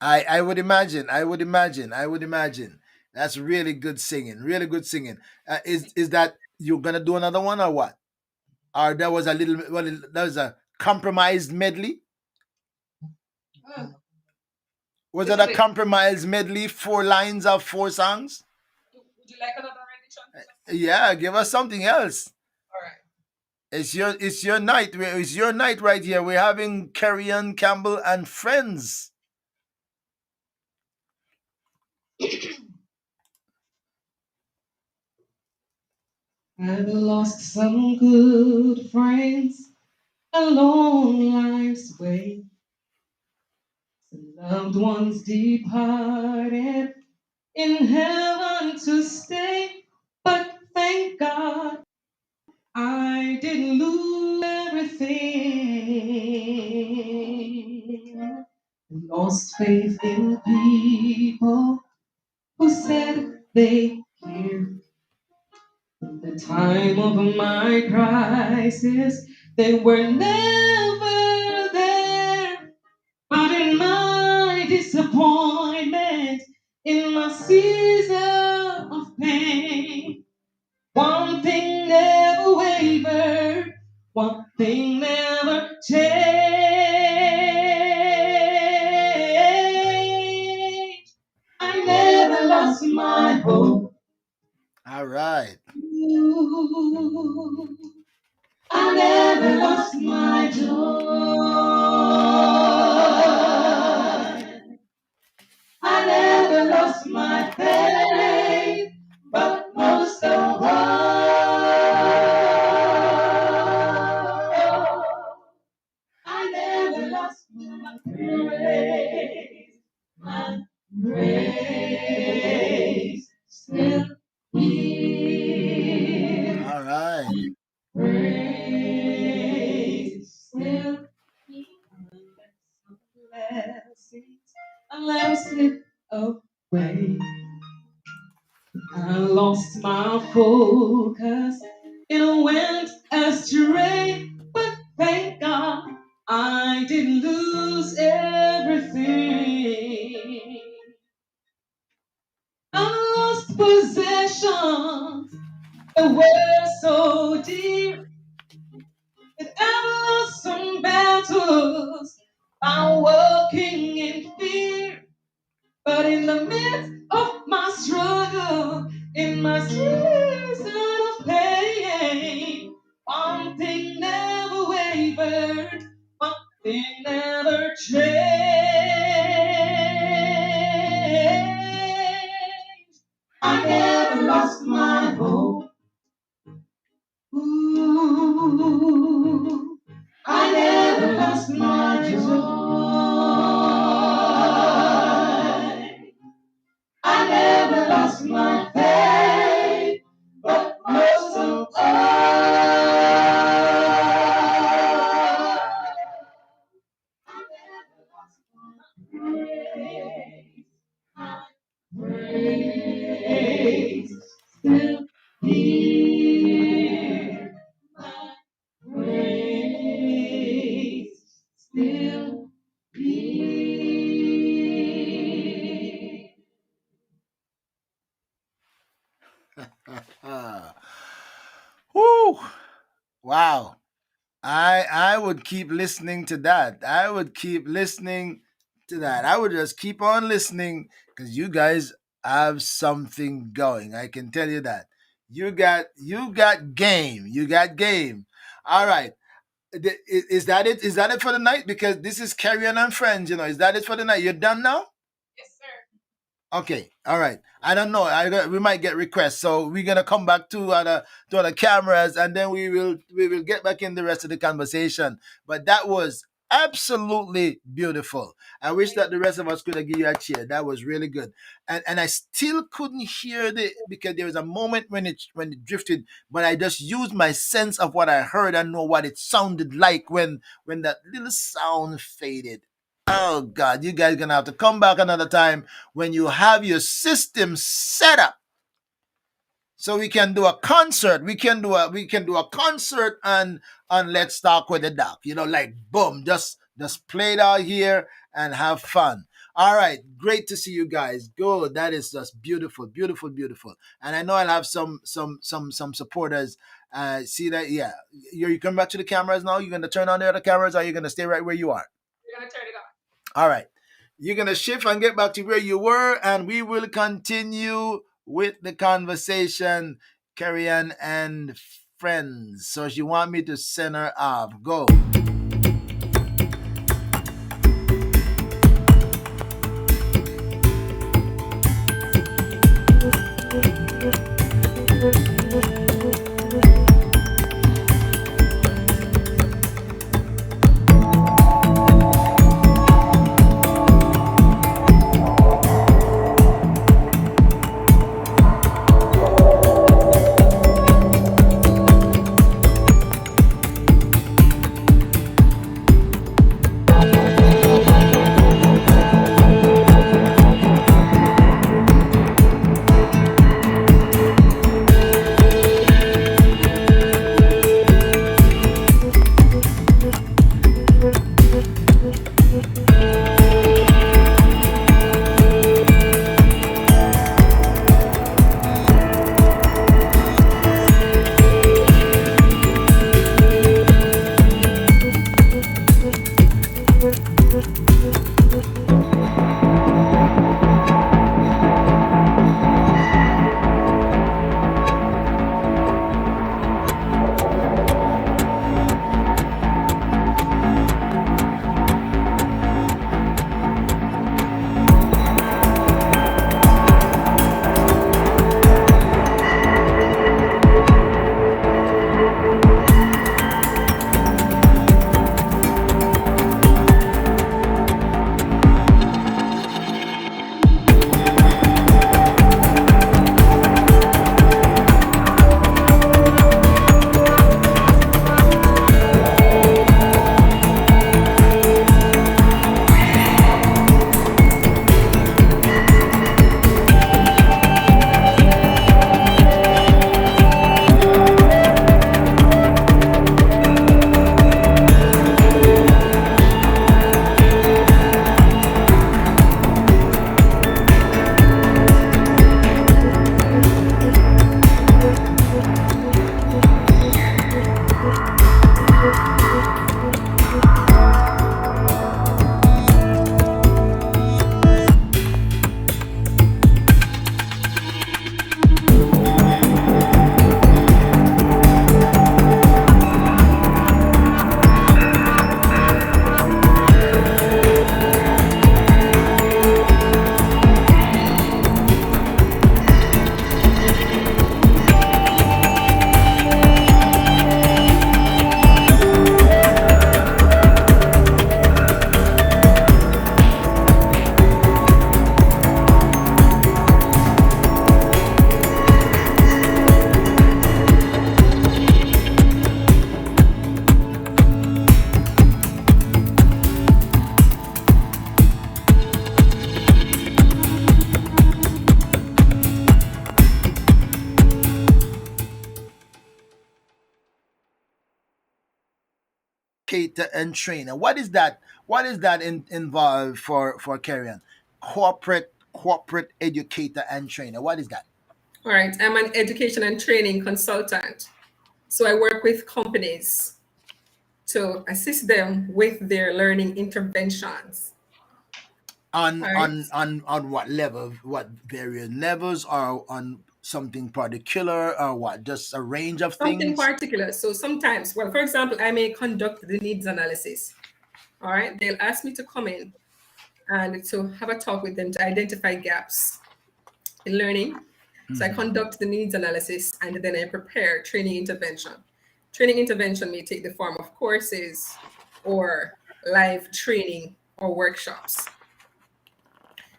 I would imagine. I would imagine. I would imagine. That's really good singing. Really good singing. Is that you're gonna do another one or what? Or that was a little. Well, that was a compromised medley. Uh, Was is that a it? compromised medley? 4 lines of 4 songs. Would you like another rendition? Yeah, give us something else. All right. It's your night. It's your night right here. We're having Kerry-Ann Campbell and Friends. I've lost some good friends along life's way. Some loved ones departed in heaven to stay. But thank God I didn't lose everything. Lost faith in people who said they cared. In the time of my crisis, they were never there. But in my disappointment, in my season of pain, one thing never wavered, one thing never changed. I never lost my hope. All right. I never lost my joy. I never lost my faith, but most of all, I never lost my praise. My praise still here. All right. Praise still here. Some blessings I let slip away. I lost my focus and went astray. But thank God I didn't lose everything. I lost possessions that were so dear, and I lost some battles by walking in fear. But in the midst of my struggle, in my season of pain, one thing never wavered, one thing never changed. I never lost my hope. Ooh, I never lost my joy. I never lost my faith, but most of all, I never lost my praise. My praise still here. My praise still here. Woo! Wow. I would keep listening to that. I would keep listening to that. I would just keep on listening because you guys have something going. I can tell you that. You got game. You got game. All right. Is that it? Is that it for the night? Because this is Kerry-Ann and Friends. Is that it for the night? You're done now? Yes, sir. Okay, all right. I don't know. We might get requests, so we're gonna come back to other cameras, and then we will get back in the rest of the conversation. But that was absolutely beautiful. I wish that the rest of us could have given you a cheer. That was really good, and I still couldn't hear the because there was a moment when it drifted, but I just used my sense of what I heard and know what it sounded like when that little sound faded. Oh God, you guys gonna have to come back another time when you have your system set up so we can do a concert. We can do a concert on Let's Talk with the Doc. Like boom, just play it out here and have fun. All right, great to see you guys. Good, that is just beautiful, beautiful, beautiful. And I know I'll have some supporters. See that? Yeah, you come back to the cameras now. You're gonna turn on the other cameras, or you're gonna stay right where you are. We're gonna turn it on. All right. You're going to shift and get back to where you were, and we will continue with the conversation, Kerry-Ann and Friends. So she want me to send her off. Go. educator and trainer. What is that? What is that involved for Kerry-Ann? Corporate educator and trainer. What is that? All right, I'm an education and training consultant. So I work with companies to assist them with their learning interventions. On All right, on on on what level? What various levels, or on something particular, or what? Just a range of something things. particular. So sometimes, well, for example, I may conduct the needs analysis. All right, they'll ask me to come in and to have a talk with them to identify gaps in learning. So I Mhm. conduct the needs analysis and then I prepare training intervention. Training intervention may take the form of courses or live training or workshops.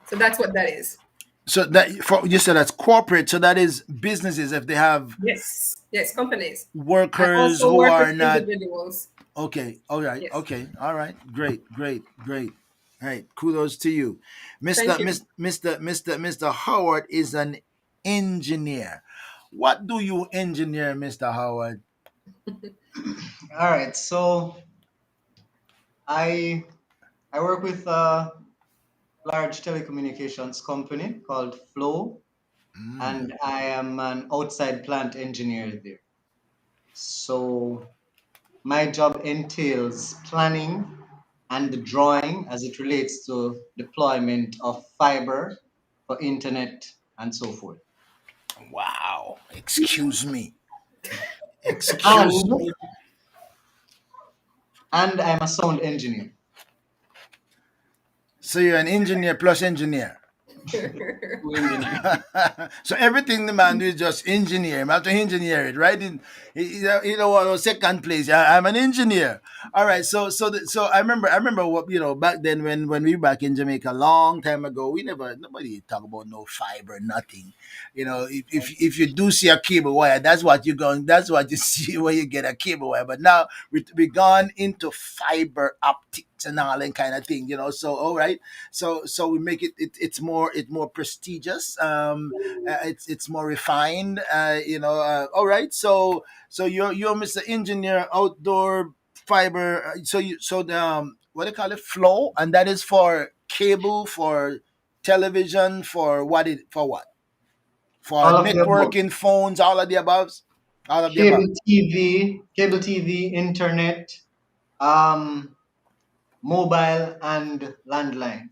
So that's what that is. So that for you said that's corporate. So that is businesses if they have Yes, yes, companies. I workers also who work are with not individuals. okay. All right. Yes, Okay. All right. Great. All right. Kudos to you, thank you. Mr. Howard is an engineer. What do you engineer, Mr. Howard? All right, so I I work with a large telecommunications company called Flow, Mm. and I am an outside plant engineer there. So my job entails planning and drawing as it relates to deployment of fiber for internet and so forth. Wow. Excuse me. Excuse And me. and I'm a sound engineer. So you're an engineer plus engineer. Who engineer? So everything the man do is just engineer. I have to engineer it, right? You know what? Second place. I'm an engineer. All right. So I remember what back then when we were back in Jamaica a long time ago. We never nobody talk about no fiber, nothing. If you do see a cable wire, that's what you're going. That's what you see when you get a cable wire. But now we gone into fiber optics and all that kind of thing. So all right, so we make it's more prestigious, it's more refined, all right, so you're Mr. Engineer outdoor fiber, so the what do you call it, flow, and that is for cable, for television, for All of the above. networking, phones, all of the above. Cable TV, internet, um, mobile and landline.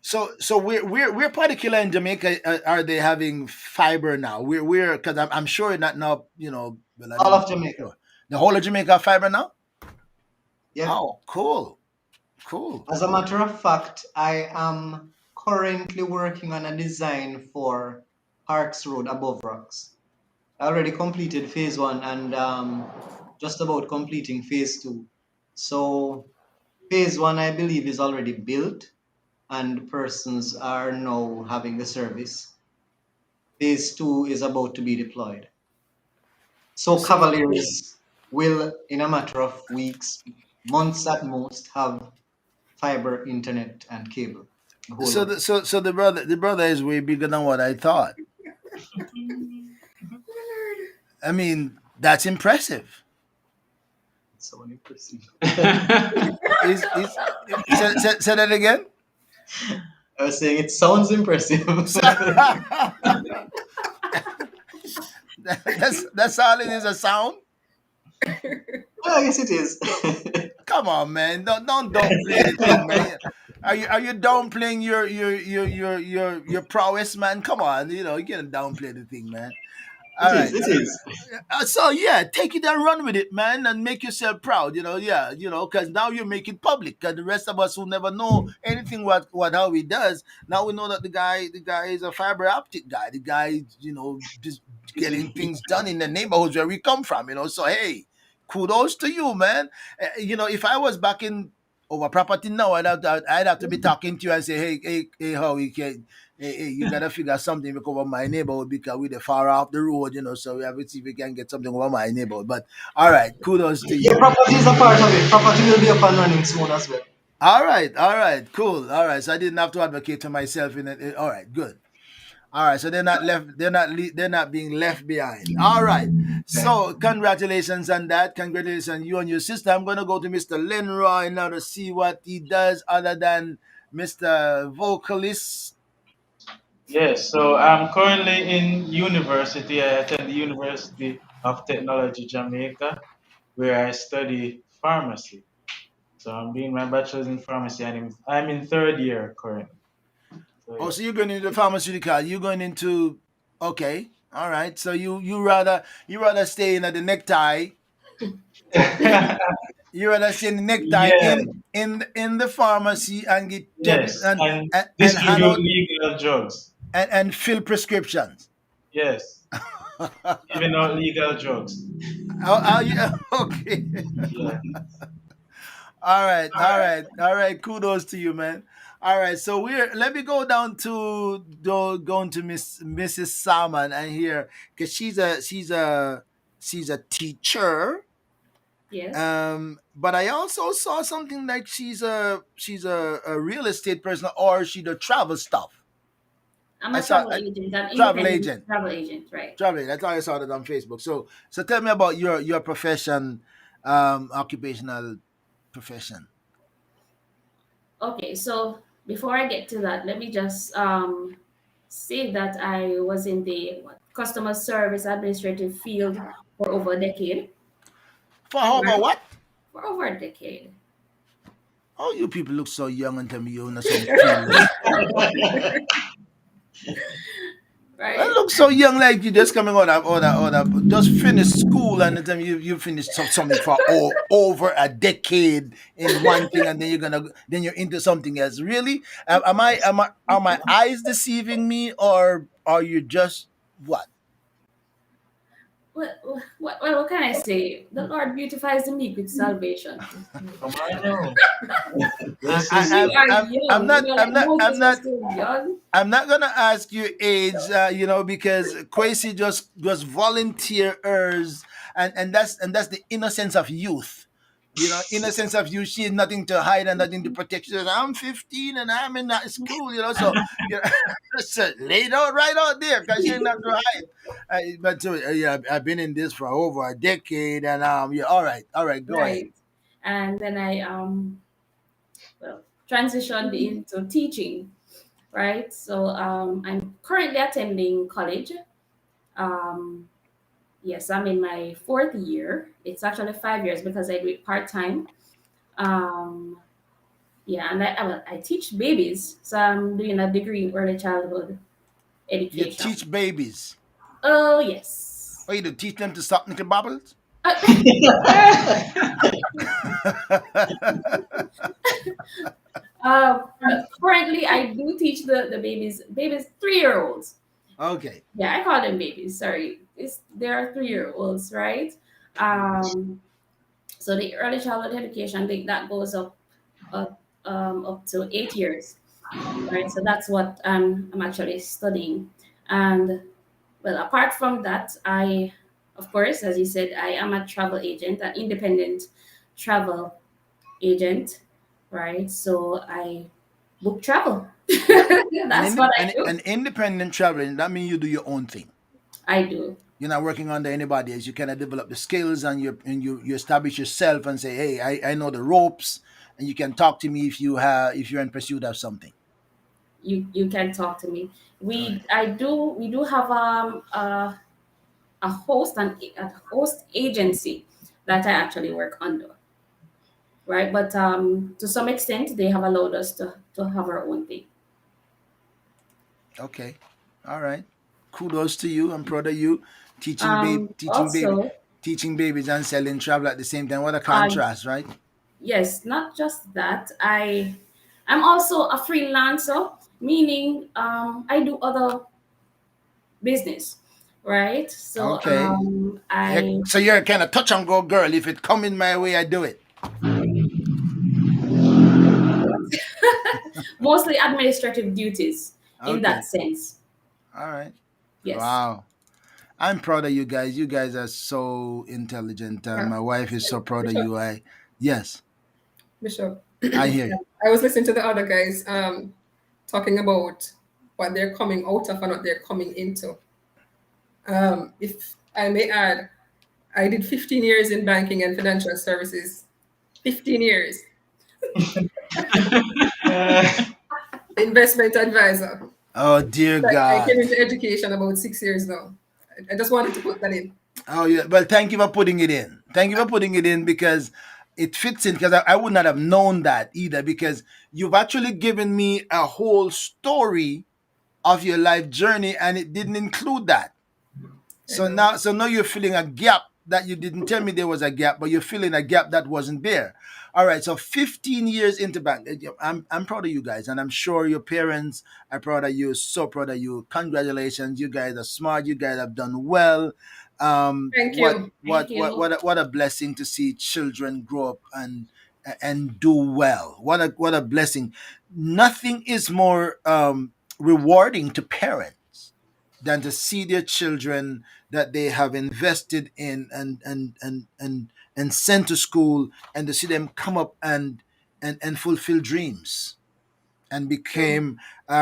So we're particular in Jamaica. Are they having fiber now? We're because I'm sure not now. Well, I All don't of know for Jamaica. sure. The whole of Jamaica have fiber now. Yep. Oh, cool. As a matter of fact, I am currently working on a design for Parks Road above rocks. I already completed phase one and just about completing phase two. So phase one, I believe, is already built and persons are now having the service. Phase two is about to be deployed. So So Cavaliers will, in a matter of weeks, months at most, have fiber internet and cable the whole so way. the brother is way bigger than what I thought. I mean, that's impressive. So impressive. Is say that again. I was saying it sounds impressive. That's all it is, a sound. I guess it is. Come on, man. Don't downplay the thing, man. Are you downplaying your prowess, man? Come on, you can't downplay the thing, man. It All is. right. It is. So yeah, take it and run with it, man, and make yourself proud. Yeah, because now you make it public. Because the rest of us who never know anything what how he does, now we know that the guy is a fiber optic guy. The guy, just getting things done in the neighborhoods where we come from. So hey, kudos to you, man. If I was back in over property now, I'd have to be talking to you and say, hey, how we can. Hey, you gotta figure something because of my neighborhood because we're far off the road, so we have to see if we can get something over my neighborhood. But all right, kudos to Yeah, you. property is a part of it. Property will be up and running soon as well. All right, cool. All right, so I didn't have to advocate for myself in it. All right, good. All right, so they're not left. They're not being left behind. All right. So congratulations on that. Congratulations you and your sister. I'm gonna go to Mr. Lenroy now to see what he does other than Mr. Vocalist. Yes, so I'm currently in university. I attend the University of Technology, Jamaica, where I study pharmacy. So I'm doing my bachelor's in pharmacy, and I'm in third year currently. So Oh, so you're going into the pharmaceutical. You're going into okay. All right. So you rather stay in at the necktie. yeah. You rather stay in the necktie Yeah, in the pharmacy and get take yes, and and hand distribute out legal drugs. and fill prescriptions. Yes, giving out legal drugs. You, okay. Yeah. All right, all right, all right. Kudos to you, man. All right, so we're let me go down to going to Mrs. Salmon and here because she's a teacher. Yes. But I also saw something like she's a real estate person or she the travel stuff. I'm I a saw travel a agent, an travel independent agent. travel agent, right? Travel agent. That's how I saw that on Facebook. So tell me about your profession, occupational profession. Okay, so before I get to that, let me just say that I was in the customer service administrative field for over a decade, For how about right? what? For over a decade. Oh, you people look so young and tell me you're in some field. I Right? look so young, like you just coming just finished school, and then you finished something for over a decade in one thing, and then you're into something else. Really? Are my eyes deceiving me, or are you just what? What can I say? The Lord beautifies the meek with salvation. Come on now. I, This is I, You are I'm young, not, like I'm Moses was not, still young. I'm not gonna ask you age, because Quasi just volunteers, and that's the innocence of youth. Innocence of youth. She has nothing to hide and nothing to protect. She says, "I'm 15 and I'm in that school." So so lay it out right out there because she ain't nothing to hide. But so, yeah, I've been in this for over a decade, and yeah, all right, go ahead. Right. And then I well transitioned into teaching, right? So I'm currently attending college. Um, yes, I'm in my fourth year. It's actually 5 years because I do it part time. Um, yeah, and I teach babies, so I'm doing a degree in early childhood You education. teach babies. Oh yes. Or you to teach them to stop nickel bubbles? Uh, currently, I do teach the babies 3 year olds. Okay. Yeah, I call them babies. Sorry, they are 3 year olds, right? Um, so the early childhood education, that goes up to 8 years, right? So that's what I'm actually studying. And well, apart from that, of course, as you said, I am a travel agent, an independent travel agent, right? So I book travel. An, That's what I do. an independent traveling, that means you do your own thing. I do. You're not working under anybody else. You kind of develop the skills and you establish yourself and say, hey, I know the ropes, and you can talk to me if you're in pursuit of something. You can talk to me. All right. We do have a host agency that I actually work under, right? But to some extent, they have allowed us to have our own thing. Okay. All right. Kudos to you. I'm proud of you. Also, Teaching babies and selling travel at the same time. What a uh, contrast, right? yes, not just that. I'm also a freelancer, meaning I do other business, right? So Okay. I So you're kind of touch and go girl. If it come in my way, I do it. mostly administrative duties in that Okay. sense. All right. Yes. Wow. I'm proud of you guys. You guys are so intelligent. Yeah. My wife is so proud of Bishop, you. Yes, Bishop. I hear you. I was listening to the other guys talking about what they're coming out of and what they're coming into. If I may add, I did 15 years in banking and financial services. 15 years. Uh, Investment advisor. Oh dear I came God. into education about 6 years now. I just wanted to put that in. Oh yeah. Well, thank you for putting it in. Thank you for putting it in because it fits in. Because I would not have known that either. Because you've actually given me a whole story of your life journey, and it didn't include that. I So know. now you're filling a gap that you didn't tell me there was a gap, but you're filling a gap that wasn't there. All right, so 15 years into bank. I'm proud of you guys, and I'm sure your parents are proud of you. So proud of you. Congratulations, you guys are smart. You guys have done well. Thank What you. what Thank what you. what a blessing to see children grow up and do well. What a blessing. Nothing is more rewarding to parents than to see their children that they have invested in and sent to school, and to see them come up and fulfill dreams and True.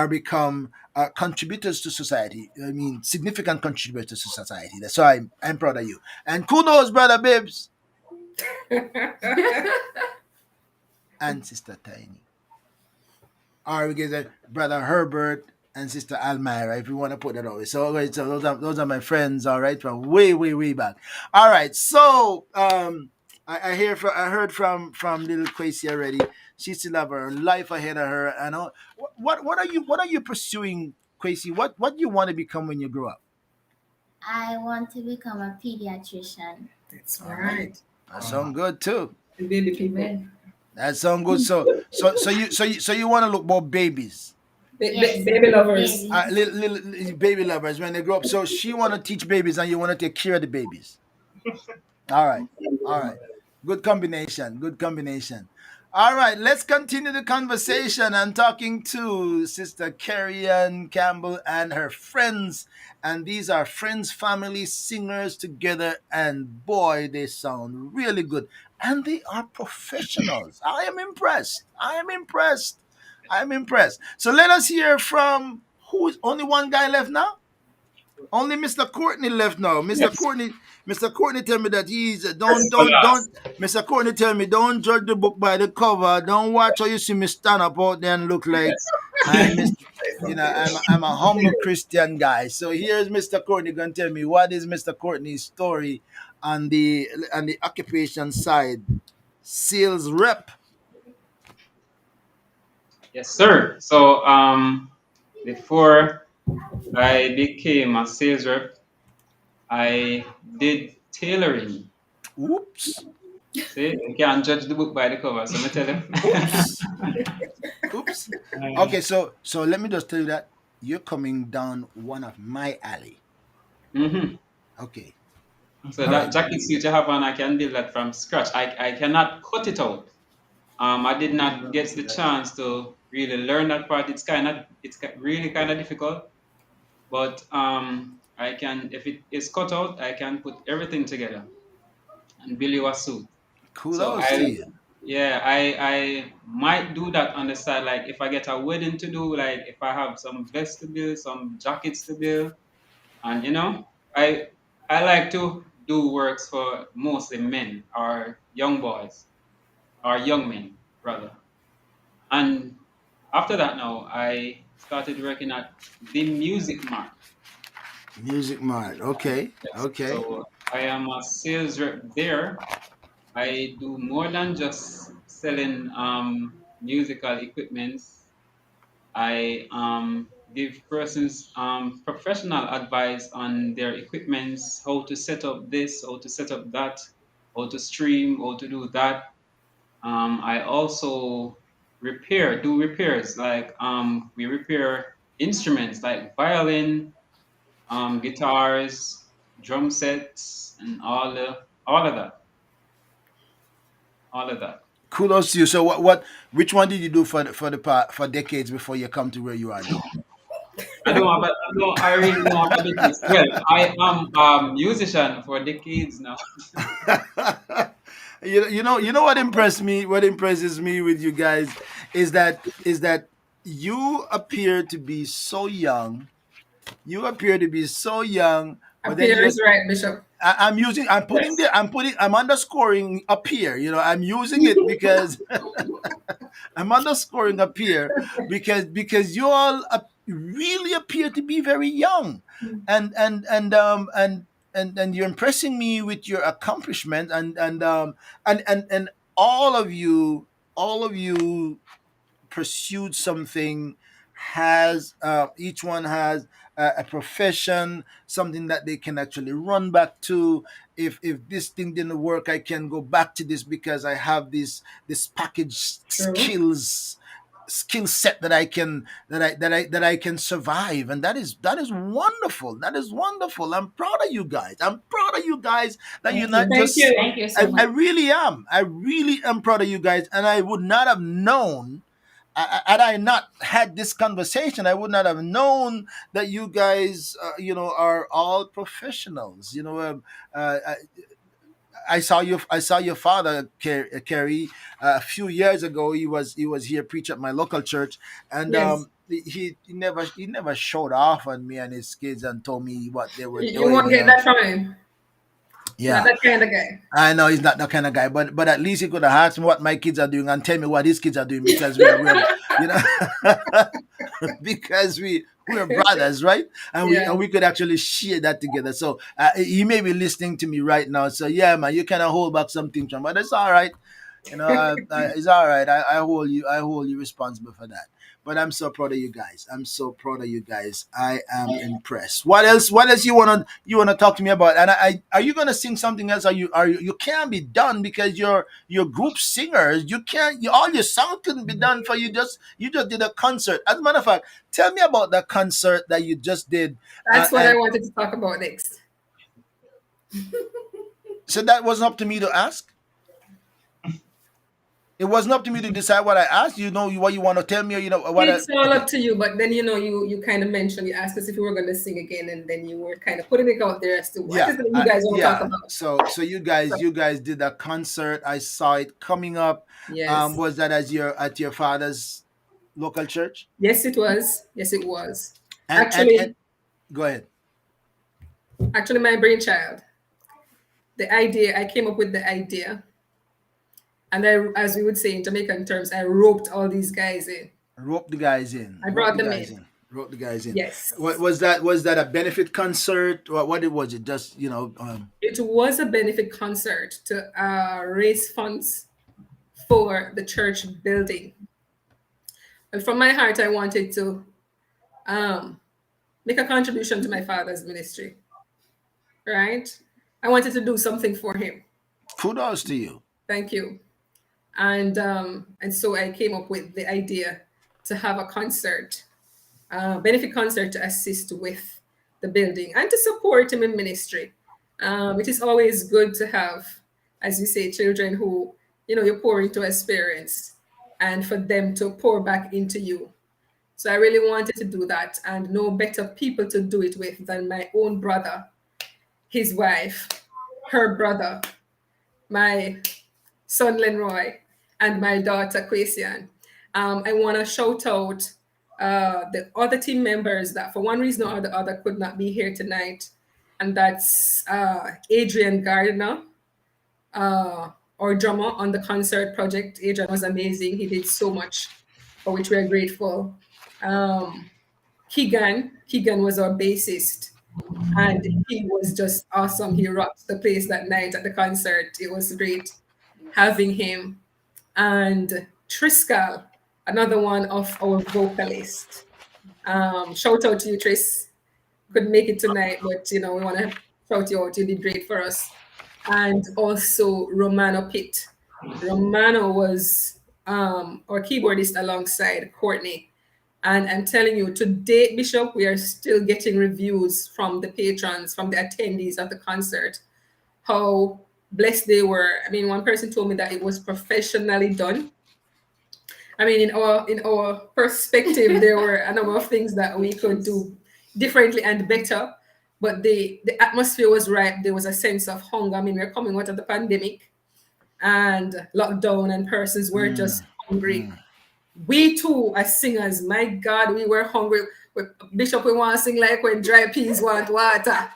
become contributors to society. I mean, significant contributors to society. That's why I'm proud of you. And kudos, brother Bibbs and sister Tiny. All right, we get that, brother Herbert and sister Almira, if you want to put that over. So, okay, so those are my friends, all right, from way, way, way back. All right, so I heard from little Quasi already. She still have her life ahead of her. And what are you pursuing, Quasi? What do you want to become when you grow up? I want to become a pediatrician. That's All right, right. that sounds good too. The baby people. Amen. That sounds good. So you want to look more babies. Yes, Baby lovers. babies. Little baby lovers when they grow up. So she want to teach babies, and you want to take care of the babies. All right, all right. Good combination. Good combination. All right, let's continue the conversation. I'm talking to Sister Kerry-Ann Campbell and her friends, and these are friends, family singers together, and boy, they sound really good, and they are professionals. I am impressed. I am impressed. I am impressed. So let us hear from who is only one guy left now. Only Mr. Courtney left now. Yes, Mr. Courtney tell me that he's first for don't. last. Mr. Courtney tell me don't judge the book by the cover. Don't watch how you see me stand up out there and look like Yes. I'm Mr. I'm a humble Christian guy. So here's Mr. Courtney gonna tell me what is Mr. Courtney's story on the occupation side. Sales rep. Yes, sir. So before I became a sales rep, I did tailoring. Oops. See, you can't judge the book by the cover, so I tell you. Oops. Oops. Okay, so let me just tell you that you're coming down one of my alley. hmm Okay. So All right. that jacket suit you have on, I can build that from scratch. I cannot cut it out. I did not get the chance to really learn that part. Really kind of difficult, but I can, if it is cut out, I can put everything together and build you a suit. So Kudos to you. yeah, I might do that on the side. Like if I get a wedding to do, like if I have some vests to build, some jackets to build, and I I like to do works for mostly men or young boys or young men rather. And after that, now I started working at the Music Mart. Music Mart. Okay. Yes. Okay. So I am a sales rep there. I do more than just selling musical equipments. I give persons professional advice on their equipments, how to set up this, how to set up that, how to stream, how to do that. I also do repairs, like we repair instruments like violin, guitars, drum sets, and all of that, all of that. Kudos to you. So which one did you do for decades before you come to where you are now? I really don't have a business. Well, I am a musician for decades now. You know what impressed me, what impresses me with you guys is that you appear to be so young. You appear to be so young, but then Appears right, Bishop. I'm using, Yes. I'm underscoring appear. I'm using it because I'm underscoring appear because you all really appear to be very young, and you're impressing me with your accomplishment, and all of you pursued something, has each one has a profession, something that they can actually run back to. If this thing didn't work, I can go back to this because I have this package True. skill set that I can that I can survive, and that is wonderful. That is wonderful. I'm proud of you guys. I'm proud of you guys that you're Thank you. not Thank just. you. Thank you so I much. really am. I really am proud of you guys, and I would not have known, had I not had this conversation, I would not have known that you guys, are all professionals. I saw your father, Kerry, a few years ago. He was here preach at my local church, and Yes. he never showed off on me and his kids and told me what they were You doing. won't get that from him. Not Yeah, that kind of guy. I know he's not that kind of guy, but at least he could have asked me what my kids are doing and tell me what his kids are doing, because we're you know because we're brothers, right? And we Yeah. and we could actually share that together. So he may be listening to me right now. So yeah, man, you kind of hold back some things from, but it's all right. It's all right. I hold you responsible for that. But I'm so proud of you guys. I'm so proud of you guys. I am impressed. What else? What else you wanna talk to me about? And are you gonna sing something else? You can't be done because you're group singers. You can't. All your song couldn't be done for you. You just did a concert. As a matter of fact, tell me about that concert that you just did. That's what I And wanted to talk about next. so that wasn't up to me to ask. It wasn't up to me to decide what I asked. You know what you want to tell me, or what? It's all Okay. up to you, but then you kind of mentioned, you asked us if we were going to sing again, and then you were kind of putting it out there as to what Yeah, is it you guys want to talk yeah. about. So So, you guys did a concert. I saw it coming up. yes, Was that at your father's local church? yes, it was. Yes, it was. And Actually, go ahead. actually, my brainchild. The idea, I came up with the idea, and as we would say in Jamaican terms, I roped all these guys in. Rope the guys in. I Rope brought the them guys in. in. Rope the guys in. What Yes, was that? Was that a benefit concert? What it was? It just it was a benefit concert to raise funds for the church building. And from my heart, I wanted to um, make a contribution to my father's ministry, right? I wanted to do something for him. kudos to you. Thank you. And so I came up with the idea to have a concert, benefit concert to assist with the building and to support him in ministry. It is always good to have, as you say, children who you pour into experience, and for them to pour back into you. So I really wanted to do that, and no better people to do it with than my own brother, his wife, her brother, my son Lenroy, and my daughter Quasian. I want to shout out the other team members that, for one reason or the other, could not be here tonight, and that's Adrian Gardner, our drummer on the concert project. Adrian was amazing. He did so much, for which we are grateful. Um, Keegan was our bassist, and he was just awesome. He rocked the place that night at the concert. It was great having him. And Triscal, another one of our vocalists. Shout out to you, Tris. Couldn't make it tonight, but we want to shout you out. You did great for us. And also Romano Pitt. Romano was our keyboardist alongside Courtney. And I'm telling you, to date, Bishop, we are still getting reviews from the patrons, from the attendees of the concert, how blessed they were. I mean, one person told me that it was professionally done. I mean, in our perspective, there were a number of things that we could do differently and better, but the atmosphere was right. There was a sense of hunger. I mean, we're coming out of the pandemic and lockdown, and persons were just hungry. We too, as singers, my God, we were hungry. Bishop, we want to sing like when dry peas want water.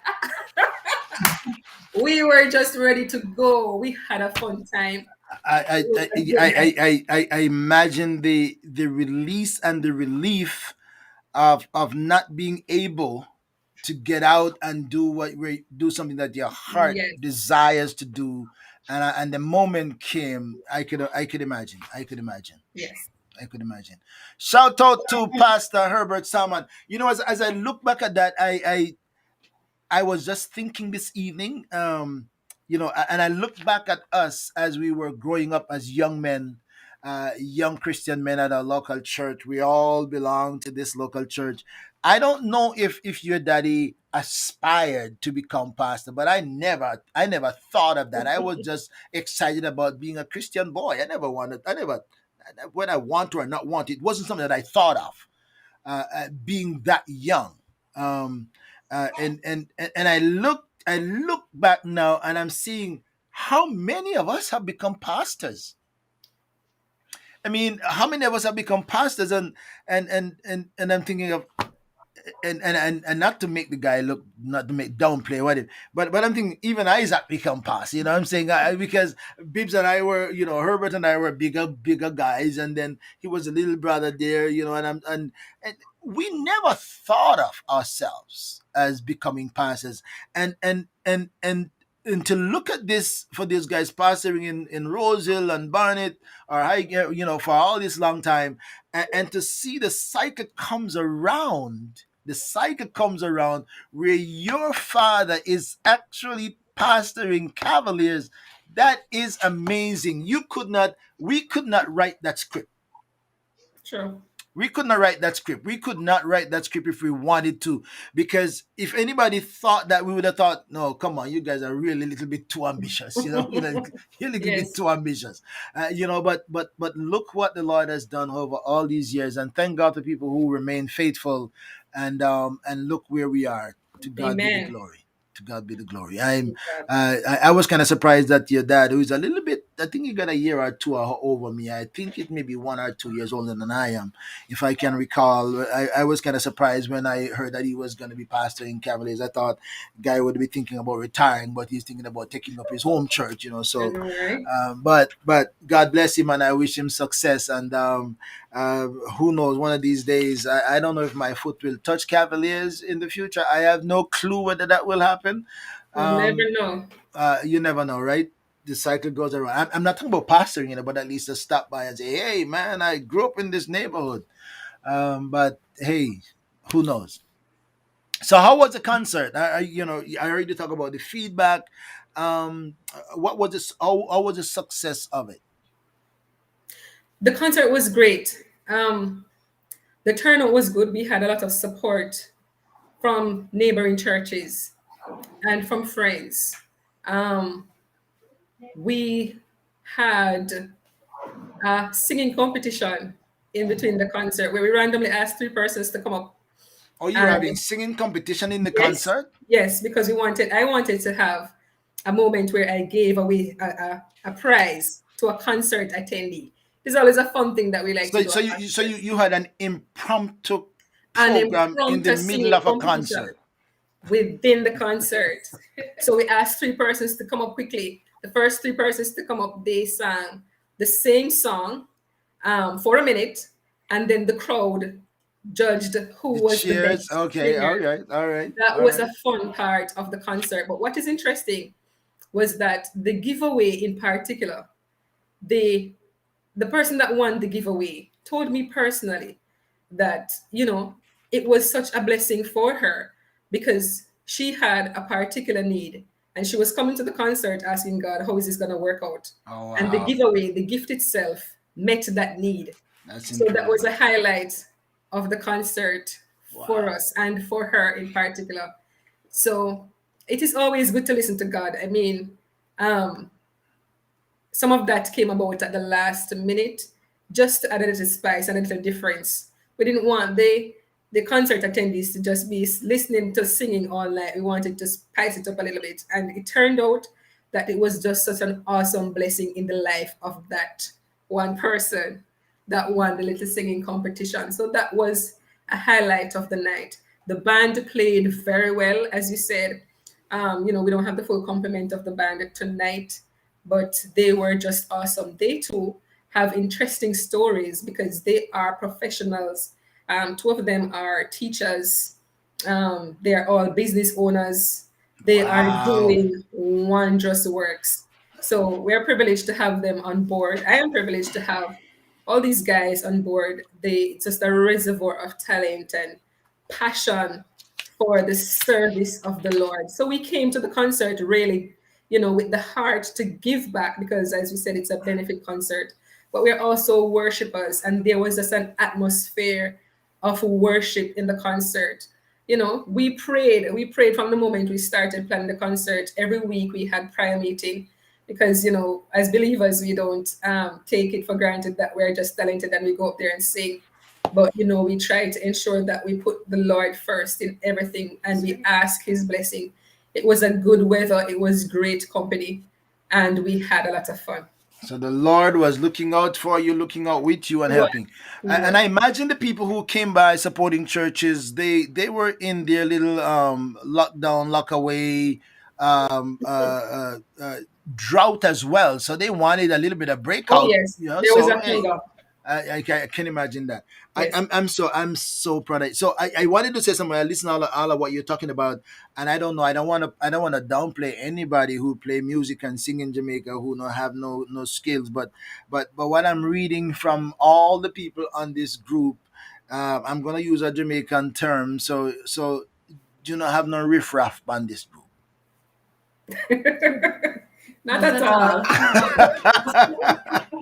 We were just ready to go. We had a fun time. It I was I a good night. I imagine the release and the relief of not being able to get out and do something that your heart Yes, desires to do, and the moment came, I could imagine. yes. I could imagine. Shout out to Pastor Herbert Salmon. You know, as I look back at that, I was just thinking this evening, and I look back at us as we were growing up as young men, young Christian men at our local church. We all belong to this local church. I don't know if your daddy aspired to become pastor, but I never thought of that. I was just excited about being a Christian boy. I never, whether I want to or not want, it wasn't something that I thought of being that young. Um, and I look back now and I'm seeing how many of us have become pastors. I mean, how many of us have become pastors, and I'm thinking of, and not to make the guy look, not to make downplay what it, but I'm thinking even Isaac become past, you know what I'm saying, because Bibbs and I were, Herbert and I were bigger guys, and then he was a little brother there, and we never thought of ourselves as becoming pastors, and to look at this, for these guys pastoring in Rosehill and Barnet or High, for all this long time, and to see the cycle comes around where your father is actually pastoring Cavaliers. That is amazing. We could not write that script. True. We could not write that script. We could not write that script if we wanted to. Because if anybody thought that, we would have thought, no, come on, you guys are really a little bit too ambitious. You're a little bit Yes. too ambitious. But look what the Lord has done over all these years, and thank God for people who remain faithful, and look where we are. To God be the Amen. glory. To God be the glory. I'm. Praise God. I was kind of surprised that your dad, who is a little bit, I think he got a year or two over me. I think it may be 1 or 2 years older than I am, if I can recall. I was kind of surprised when I heard that he was going to be pastoring Cavaliers. I thought guy would be thinking about retiring, but he's thinking about taking up his home church. I So, know, right? but God bless him, and I wish him success. And uh, who knows? One of these days, I don't know if my foot will touch Cavaliers in the future. I have no clue whether that will happen. We'll never Um, know. you never know, right? The cycle goes around. I'm not talking about pastoring, but at least to stop by and say, "Hey, man, I grew up in this neighborhood." But hey, who knows? So, how was the concert? I already talked about the feedback. What was this? How was the success of it? The concert was great. The turnout was good. We had a lot of support from neighboring churches and from friends. Um, we had a singing competition in between the concert where we randomly asked three persons to come up. Oh, you were And having singing competition in the yes, concert? yes, because I wanted to have a moment where I gave away a prize to a concert attendee. It's always a fun thing that we like to So, do so at you concerts. you had an impromptu An program in the impromptu middle singing of a competition concert. within the concert. So we asked three persons to come up quickly. The first three persons to come up, they sang the same song for a minute, and then the crowd judged The who was the cheers. best Okay. singer. All right. All right. That All was right. a fun part of the concert. But what is interesting was that the giveaway in particular, the the person that won the giveaway told me personally that it was such a blessing for her because she had a particular need and she was coming to the concert asking God, how is this going to work out? Oh And the wow, giveaway, the gift itself, met that need. that's So that was incredible. a highlight of the concert for Wow. us and for her in particular. So it is always good to listen to God. I mean, um, some of that came about at the last minute, just to add a little spice and a little difference. We didn't want the concert attendees to just be listening to singing all night. We wanted to spice it up a little bit, and it turned out that it was just such an awesome blessing in the life of that one person that won the little singing competition. So that was a highlight of the night. The band played very well, as you said. We don't have the full complement of the band tonight, but they were just awesome. They too have interesting stories because they are professionals. Two of them are teachers. They are all business owners. They are Wow. doing wondrous works. So we're privileged to have them on board. I am privileged to have all these guys on board. It's just a reservoir of talent and passion for the service of the Lord. So we came to the concert really, with the heart to give back because, as we said, it's a benefit concert. But we're also worshipers, and there was just an atmosphere of worship in the concert. We prayed from the moment we started planning the concert. Every week we had prayer meeting because as believers we don't take it for granted that we're just talented and we go up there and sing, but we try to ensure that we put the Lord first in everything and we ask his blessing. It was a good weather, it was great company, and we had a lot of fun. So the Lord was looking out for you, looking out with you, and He was. helping. He And was. I imagine the people who came by supporting churches, they were in their little lockdown, lockaway drought as well. So they wanted a little bit of Oh breakout, yes, you know. there was So a hey, hunger. I can imagine that. Yes. I'm so proud of it. So I wanted to say something. I listen to all of what you're talking about, and I don't know. I don't want to downplay anybody who play music and sing in Jamaica who no have no skills. But what I'm reading from all the people on this group, I'm gonna use a Jamaican term. So do not have no riffraff on this group. Not Not at at all. all.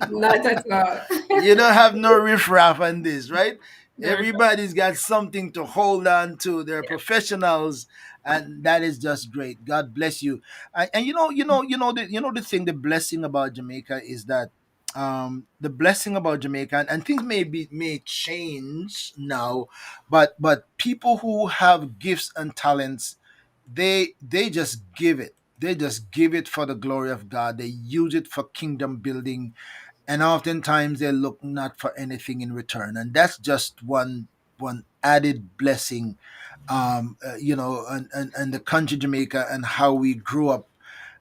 Not at all. You don't have no riffraff on this, right? No. Everybody's got something to hold on to. They're professionals, and that is just great. God bless you. And the thing, the blessing about Jamaica is that the blessing about Jamaica, and things may change now, but people who have gifts and talents, they just give it. They just give it for the glory of God. They use it for kingdom building, and oftentimes they look not for anything in return, and that's just one added blessing, and the country Jamaica and how we grew up,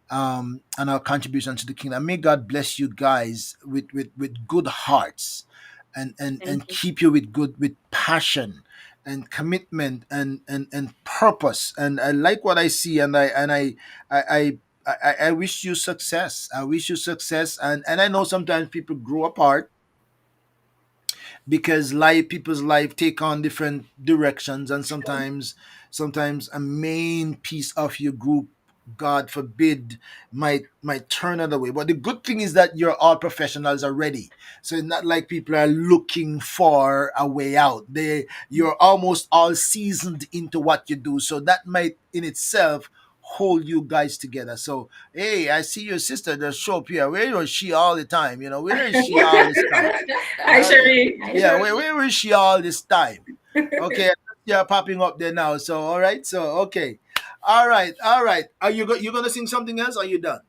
and our contribution to the kingdom. May God bless you guys with good hearts, and Thank you. keep you with passion and commitment and purpose. And I like what I see, and I I wish you success. I wish you success. And I know sometimes people grow apart because people's life take on different directions, and sometimes a main piece of your group, God forbid, might turn other way. But the good thing is that you're all professionals already, so it's not like people are looking for a way out. You're almost all seasoned into what you do, so that might in itself hold you guys together. So hey, I see your sister just show up here. Where was she all the time? Where is she all this time? Hi, Uh, Sherry. Hi, yeah, Shirley. where is she all this time? Okay, yeah, popping up there now. So all right, so okay, all right. Are you gonna sing something else? Or are you done?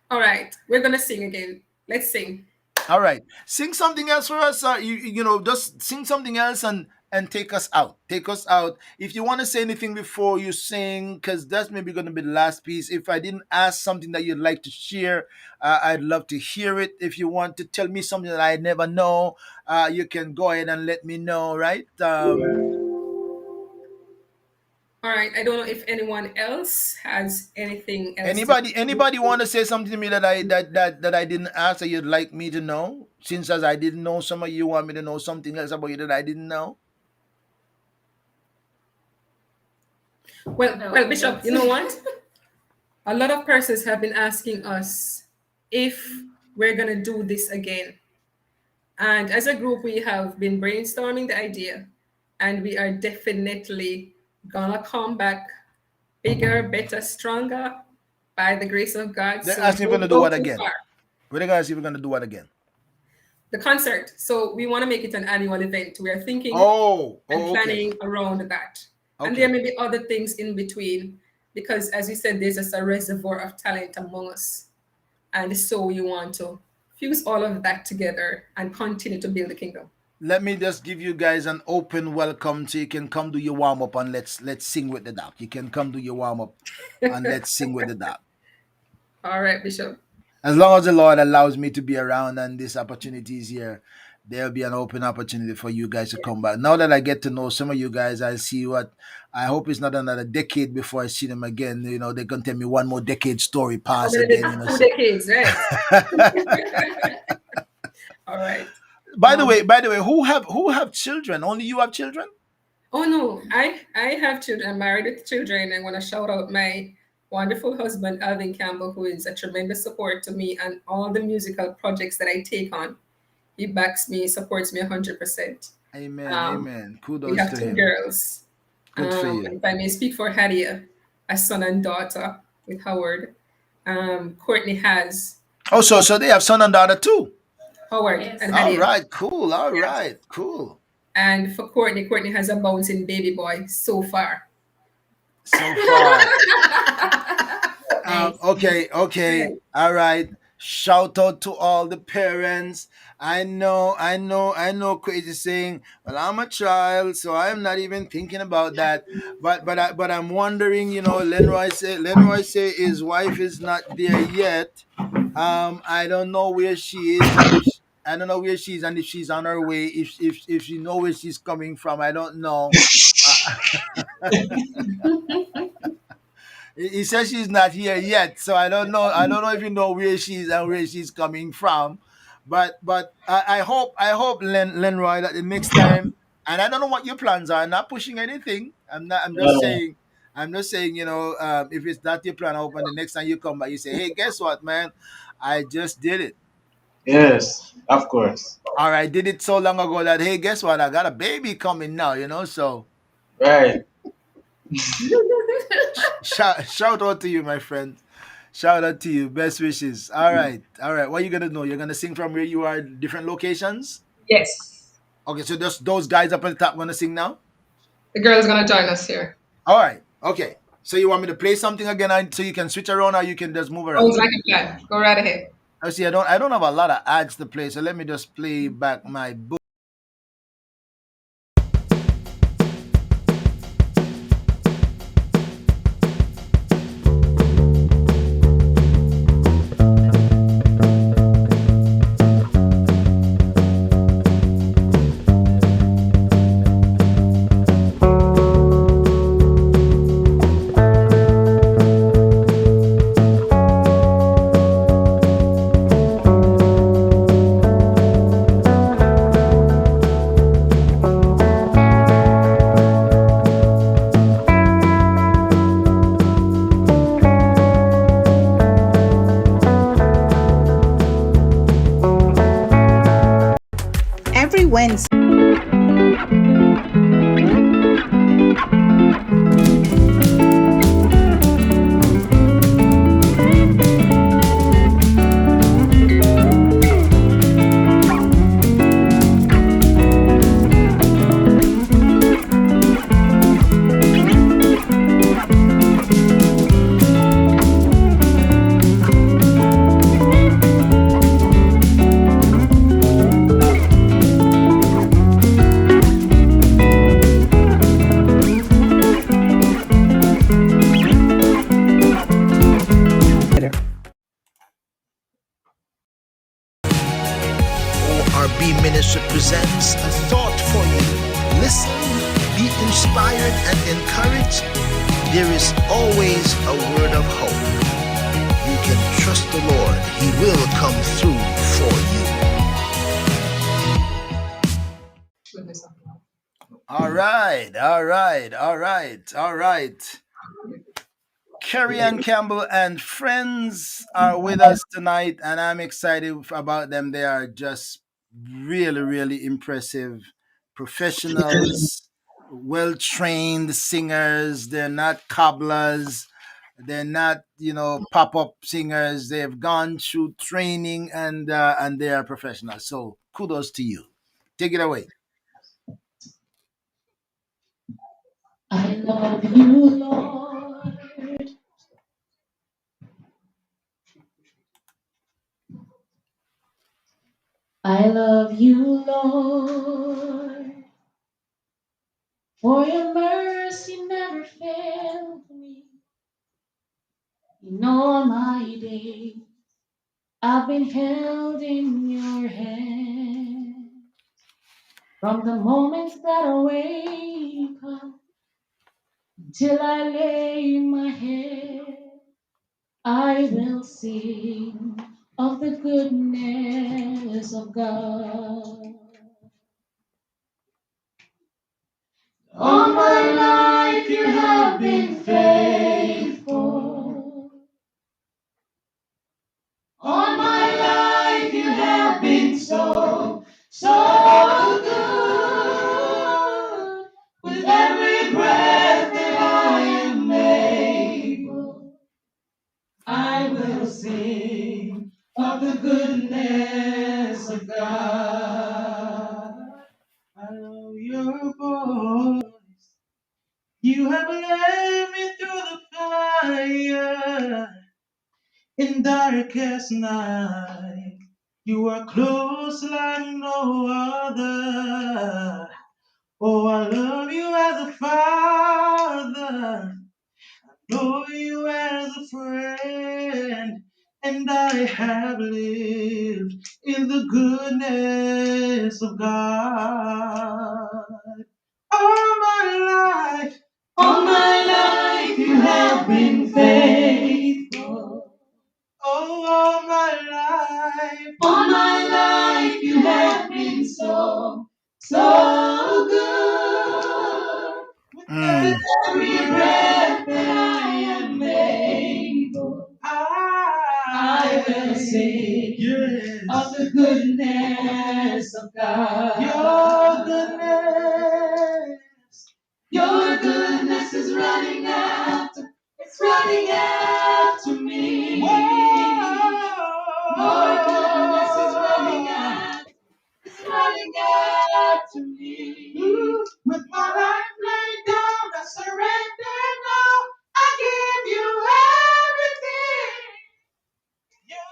All right, we're gonna sing again. Let's sing. All right, sing something else for us. Just sing something else and take us out. Take us out. If you want to say anything before you sing, because that's maybe going to be the last piece. If I didn't ask something that you'd like to share, I'd love to hear it. If you want to tell me something that I never know, you can go ahead and let me know. Right? All right. I don't know if anyone else has anything else to. Anybody want to say something to me that I didn't ask that you'd like me to know? Since as I didn't know, some of you want me to know something else about you that I didn't know. Well, No, Bishop, you that's know what? A lot of persons have been asking us if we're gonna do this again. And as a group, we have been brainstorming the idea, and we are definitely gonna come back bigger, better, stronger by the grace of God. They're So asking if we're gonna don't do go what too again. far. We're gonna see if we're gonna do what again. The concert. So we want to make it an annual event. We are thinking and Oh, okay, planning around that. And there okay. may be other things in between because, as you said, there's just a reservoir of talent among us. And so we want to fuse all of that together and continue to build the kingdom. Let me just give you guys an open welcome so you can come do your warm up and let's sing with the doc. You can come do your warm up and let's sing with the doc. All right, Bishop. As long as the Lord allows me to be around and this opportunity is here, there'll be an open opportunity for you guys to come back. Now that I get to know some of you guys, I see what I hope it's not another decade before I see them again. You know, they're gonna tell me one more decade story How pass many again, you know. two So decades, right? All right. by the way, who have children? Only you have children? Oh no, I have children. I'm married with children. I want to shout out my wonderful husband, Alvin Campbell, who is a tremendous support to me and all the musical projects that I take on. He backs me, supports me 100%. Amen. Um, Amen. we Kudos have to two him. girls. Good for you. If I may speak for Hadia, a son and daughter with Howard. Courtney has Oh, so they have son and daughter too. Howard Yes. and All Hadia. right, cool. All Yes. right, cool. And for Courtney has a bouncing baby boy so far. So far. Nice. Okay. All right. Shout out to all the parents. I know. Crazy saying, "Well, I'm a child, so I'm not even thinking about that." But I'm wondering, you know, Lenroy say his wife is not there yet. I don't know where she is, and I don't know where she is, and if she's on her way, if she know where she's coming from, I don't know. He says she's not here yet, so I don't know. I don't know if you know where she's and where she's coming from, but I hope Lenroy that the next time, and I don't know what your plans are. I'm not pushing anything. I'm not. I'm just Uh, saying. I'm just saying. You know, if it's not your plan, I hope and the next time you come back, you say, "Hey, guess what, man? I just did it." yes, of course. Or I did it so long ago that hey, guess what? I got a baby coming now. You know, so Right. shout out to you, my friend. Shout out to you. Best wishes. All right. All right. What are you gonna do? You're gonna sing from where you are, different locations? Yes. Okay, so just those guys up on the top gonna sing now? The girl is gonna join us here. All right. Okay. So you want me to play something again so you can switch around or you can just move around? Sounds like a plan. Go right ahead. I see I don't have a lot of ads to play, so let me just play back my book. Every Wednesday. ORB Ministry presents a thought for you. Listen, be inspired and encouraged. There is always a word of hope. You can trust the Lord. He will come through for you. All right. Kerry-Ann Campbell and friends are with us tonight, and I'm excited about them. They are just really impressive professionals, well trained singers. They're not cobblers. They're not, pop up singers. They've gone through training and they are professionals. So kudos to you. Take it away. I love you, Lord. I love you, Lord, for your mercy never failed me. In all my days, I've been held in your hand. From the moment that I wake up till I lay my head, I will sing of the goodness of God. All my life you have been faithful. All my life you have been so, so good. With every breath that I am able, I will sing of the goodness of God. I love your voice. You have led me through the fire in darkest night. You are close like no other. Oh, I love you as a father. Know you as a friend, and I have lived in the goodness of God. All my life you have been faithful. Oh, all my life you have been so, so good. Mm. Every breath that I am able, I will sing of the goodness of God. Your goodness is running after, it's running after me. Your goodness is running after, it's running after me. With my life laid down, I surrender now. I give you everything. Your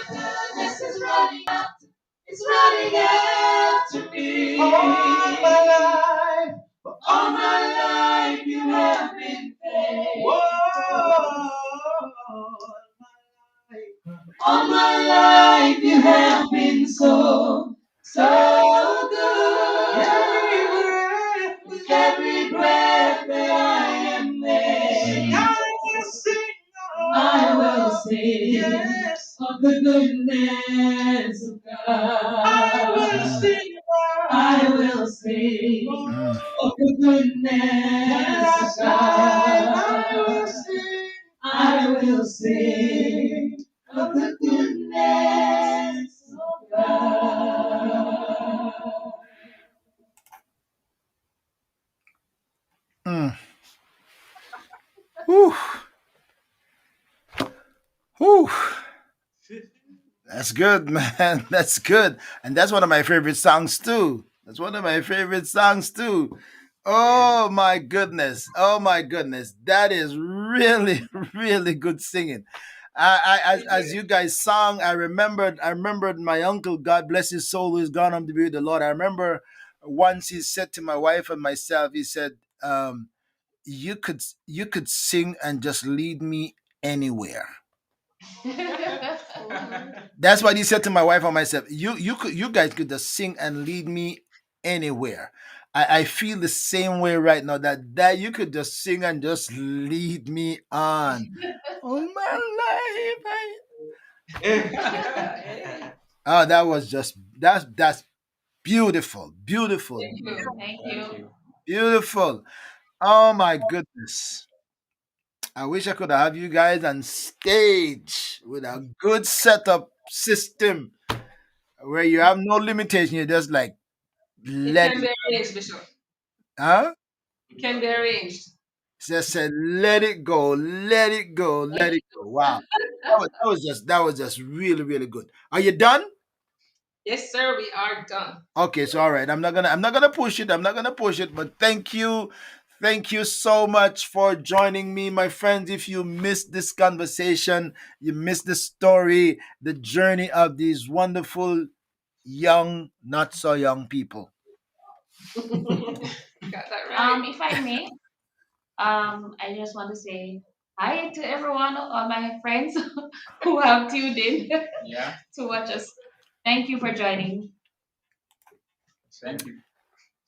goodness is running after, it's running after me. All my life you have been faithful. All my life you have been so, so good. With every breath that I am made, I will sing of the goodness of God. Mm. I will sing Mm. of the goodness of God. I will sing of the goodness of God. Mm. Whew. Whew. That's good, man. That's good. And that's one of my favorite songs too. That's one of my favorite songs too. Oh my goodness. Oh my goodness. That is really, really good singing. As you guys sang, I remembered my uncle, God bless his soul, who's gone on to be with the Lord. I remember once he said to my wife and myself, he said, you could sing and just lead me anywhere. That's what he said to my wife and myself. You guys could just sing and lead me anywhere. I feel the same way right now, that you could just sing and just lead me on. All my life. Oh, that's beautiful. Beautiful. Thank you. Thank you. Beautiful. Oh my goodness. I wish I could have you guys on stage with a good setup system where you have no limitation. You just like It let can it, be arranged, Bishop. huh? It can be arranged. Just said let it go, let it go, let it go. Wow. That was just really, really good. Are you done? Yes, sir, we are done. Okay, so all right. I'm not gonna push it. I'm not gonna push it, but thank you. Thank you so much for joining me, my friends. If you missed this conversation, you missed the story, the journey of these wonderful young, not so young people? Got that right. If I may, I just want to say hi to everyone, all my friends who have tuned in Yeah. to watch us. Thank you for joining. Thank you.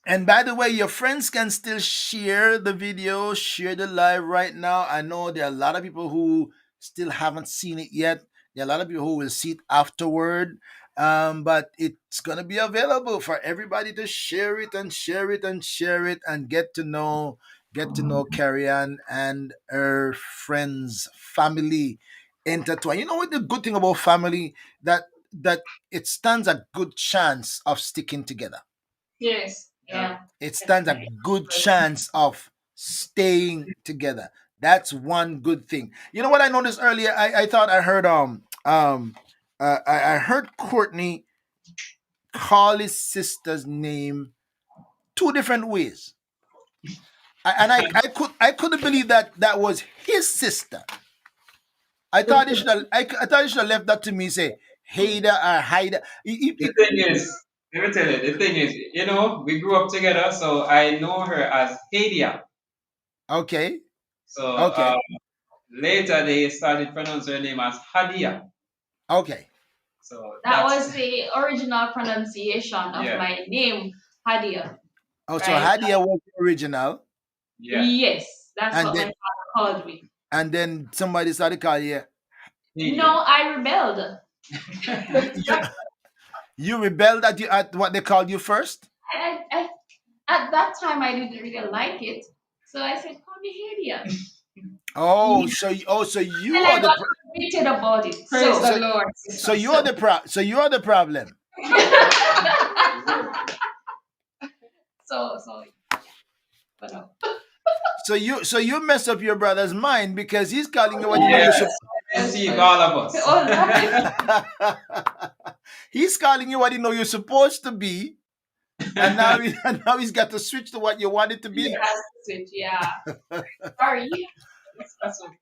And by the way, your friends can still share the video, share the live right now. I know there are a lot of people who still haven't seen it yet. There are a lot of people who will see it afterward. But it's gonna be available for everybody to share it and share it and share it and get to know Kerry-Ann and her friends, family intertwine. You know what the good thing about family that it stands a good chance of sticking together. Yes. Yeah. Yeah. It stands a Definitely. good chance of staying together. That's one good thing. You know what I noticed earlier? I thought I heard I heard Courtney call his sister's name two different ways. I couldn't believe that that was his sister. I thought he should have left that to me. Say Haida or Haida. The thing is, let me tell you, the thing is, we grew up together, so I know her as Hadia. Okay, So okay, later they started pronouncing her name as Hadia. okay. So That that's was the original pronunciation of yeah, my name, Hadia. Oh, so Right? Hadia was the original, yeah, Yes, that's and what my then father called me. somebody started calling you. No, Hadia. I rebelled. You, you rebelled at what they called you first. I, at that time, I didn't really like it. So I said, call me Hadia. Oh, Yeah. so you And are I the got convicted about it. Praise So, the so Lord, so sister. you're the problem. so, but no. So you mess up your brother's mind because he's calling you what he know you're Yes, sup- deceive all of us. All right. he's calling you what he know you're supposed to be, and now and now he's got to switch to what you want it to It be. has to switch. Yeah. Sorry. That's okay.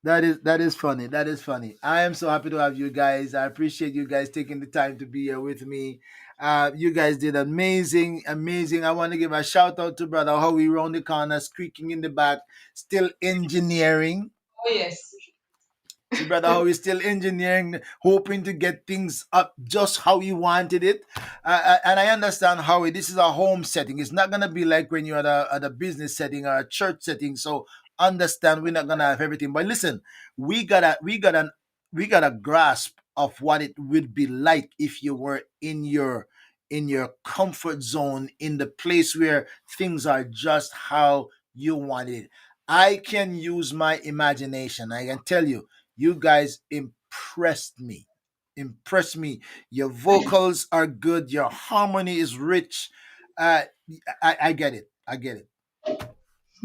That is funny. That is funny. I am so happy to have you guys. I appreciate you guys taking the time to be here with me. You guys did amazing, amazing. I want to give a shout out to brother Howie round the corner, squeaking in the back, still engineering. Oh yes. See, brother, how he's still engineering, hoping to get things up just how he wanted it. And I understand how this is a home setting. It's not gonna be like when you're at a business setting or a church setting. So understand we're not gonna have everything. But listen, we got a grasp of what it would be like if you were in your comfort zone, in the place where things are just how you want it. I can use my imagination. I can tell you, you guys impressed me. Impressed me. Your vocals are good. Your harmony is rich. Uh, I get it. I get it.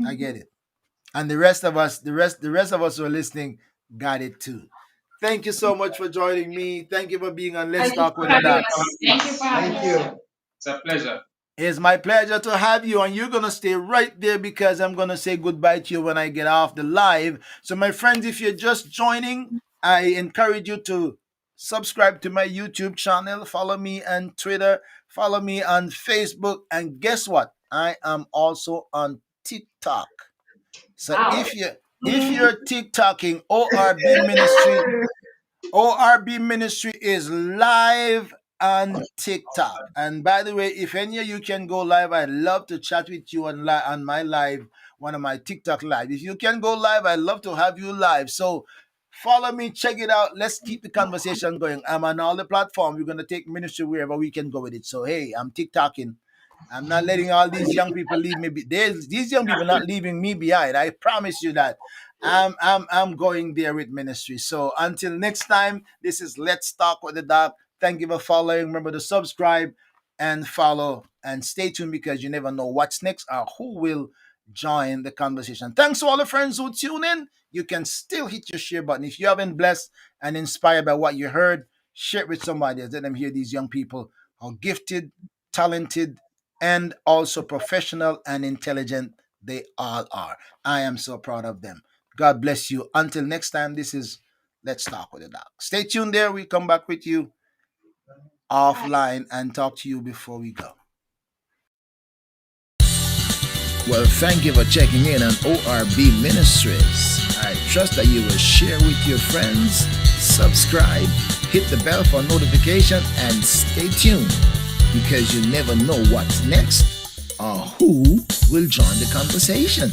I get it. And the rest of us who are listening got it too. Thank you so much for joining me. Thank you for being on Let's Thank you Talk for with the Thank you having Doc. for us. having Thank you for us. having Thank us, sir. you. It's a pleasure. It's my pleasure to have you, and you're gonna stay right there because I'm gonna say goodbye to you when I get off the live. So, my friends, if you're just joining, I encourage you to subscribe to my YouTube channel, follow me on Twitter, follow me on Facebook, and guess what? I am also on TikTok. So Wow. if you're TikToking ORB Ministry, ORB Ministry is live on TikTok. And by the way, if any of you can go live, I'd love to chat with you on my live, one of my TikTok live. If you can go live, I'd love to have you live. So follow me, check it out. Let's keep the conversation going. I'm on all the platforms. We're gonna take ministry wherever we can go with it. So hey, I'm TikToking. I'm not letting all these young people leave me. These young people not leaving me behind. I promise you that. I'm going there with ministry. So until next time, this is Let's Talk with the Doc. Thank you for following. Remember to subscribe and follow and stay tuned because you never know what's next or who will join the conversation. Thanks to all the friends who tune in. You can still hit your share button. If you have been blessed and inspired by what you heard, share it with somebody else. Let them hear these young people how gifted, talented, and also professional and intelligent they all are. I am so proud of them. God bless you. Until next time, this is Let's Talk with the Doc. Stay tuned there. We come back with you offline and talk to you before we go. Well, thank you for checking in on ORB Ministries. I trust that you will share with your friends, subscribe, hit the bell for notification, and stay tuned because you never know what's next or who will join the conversation.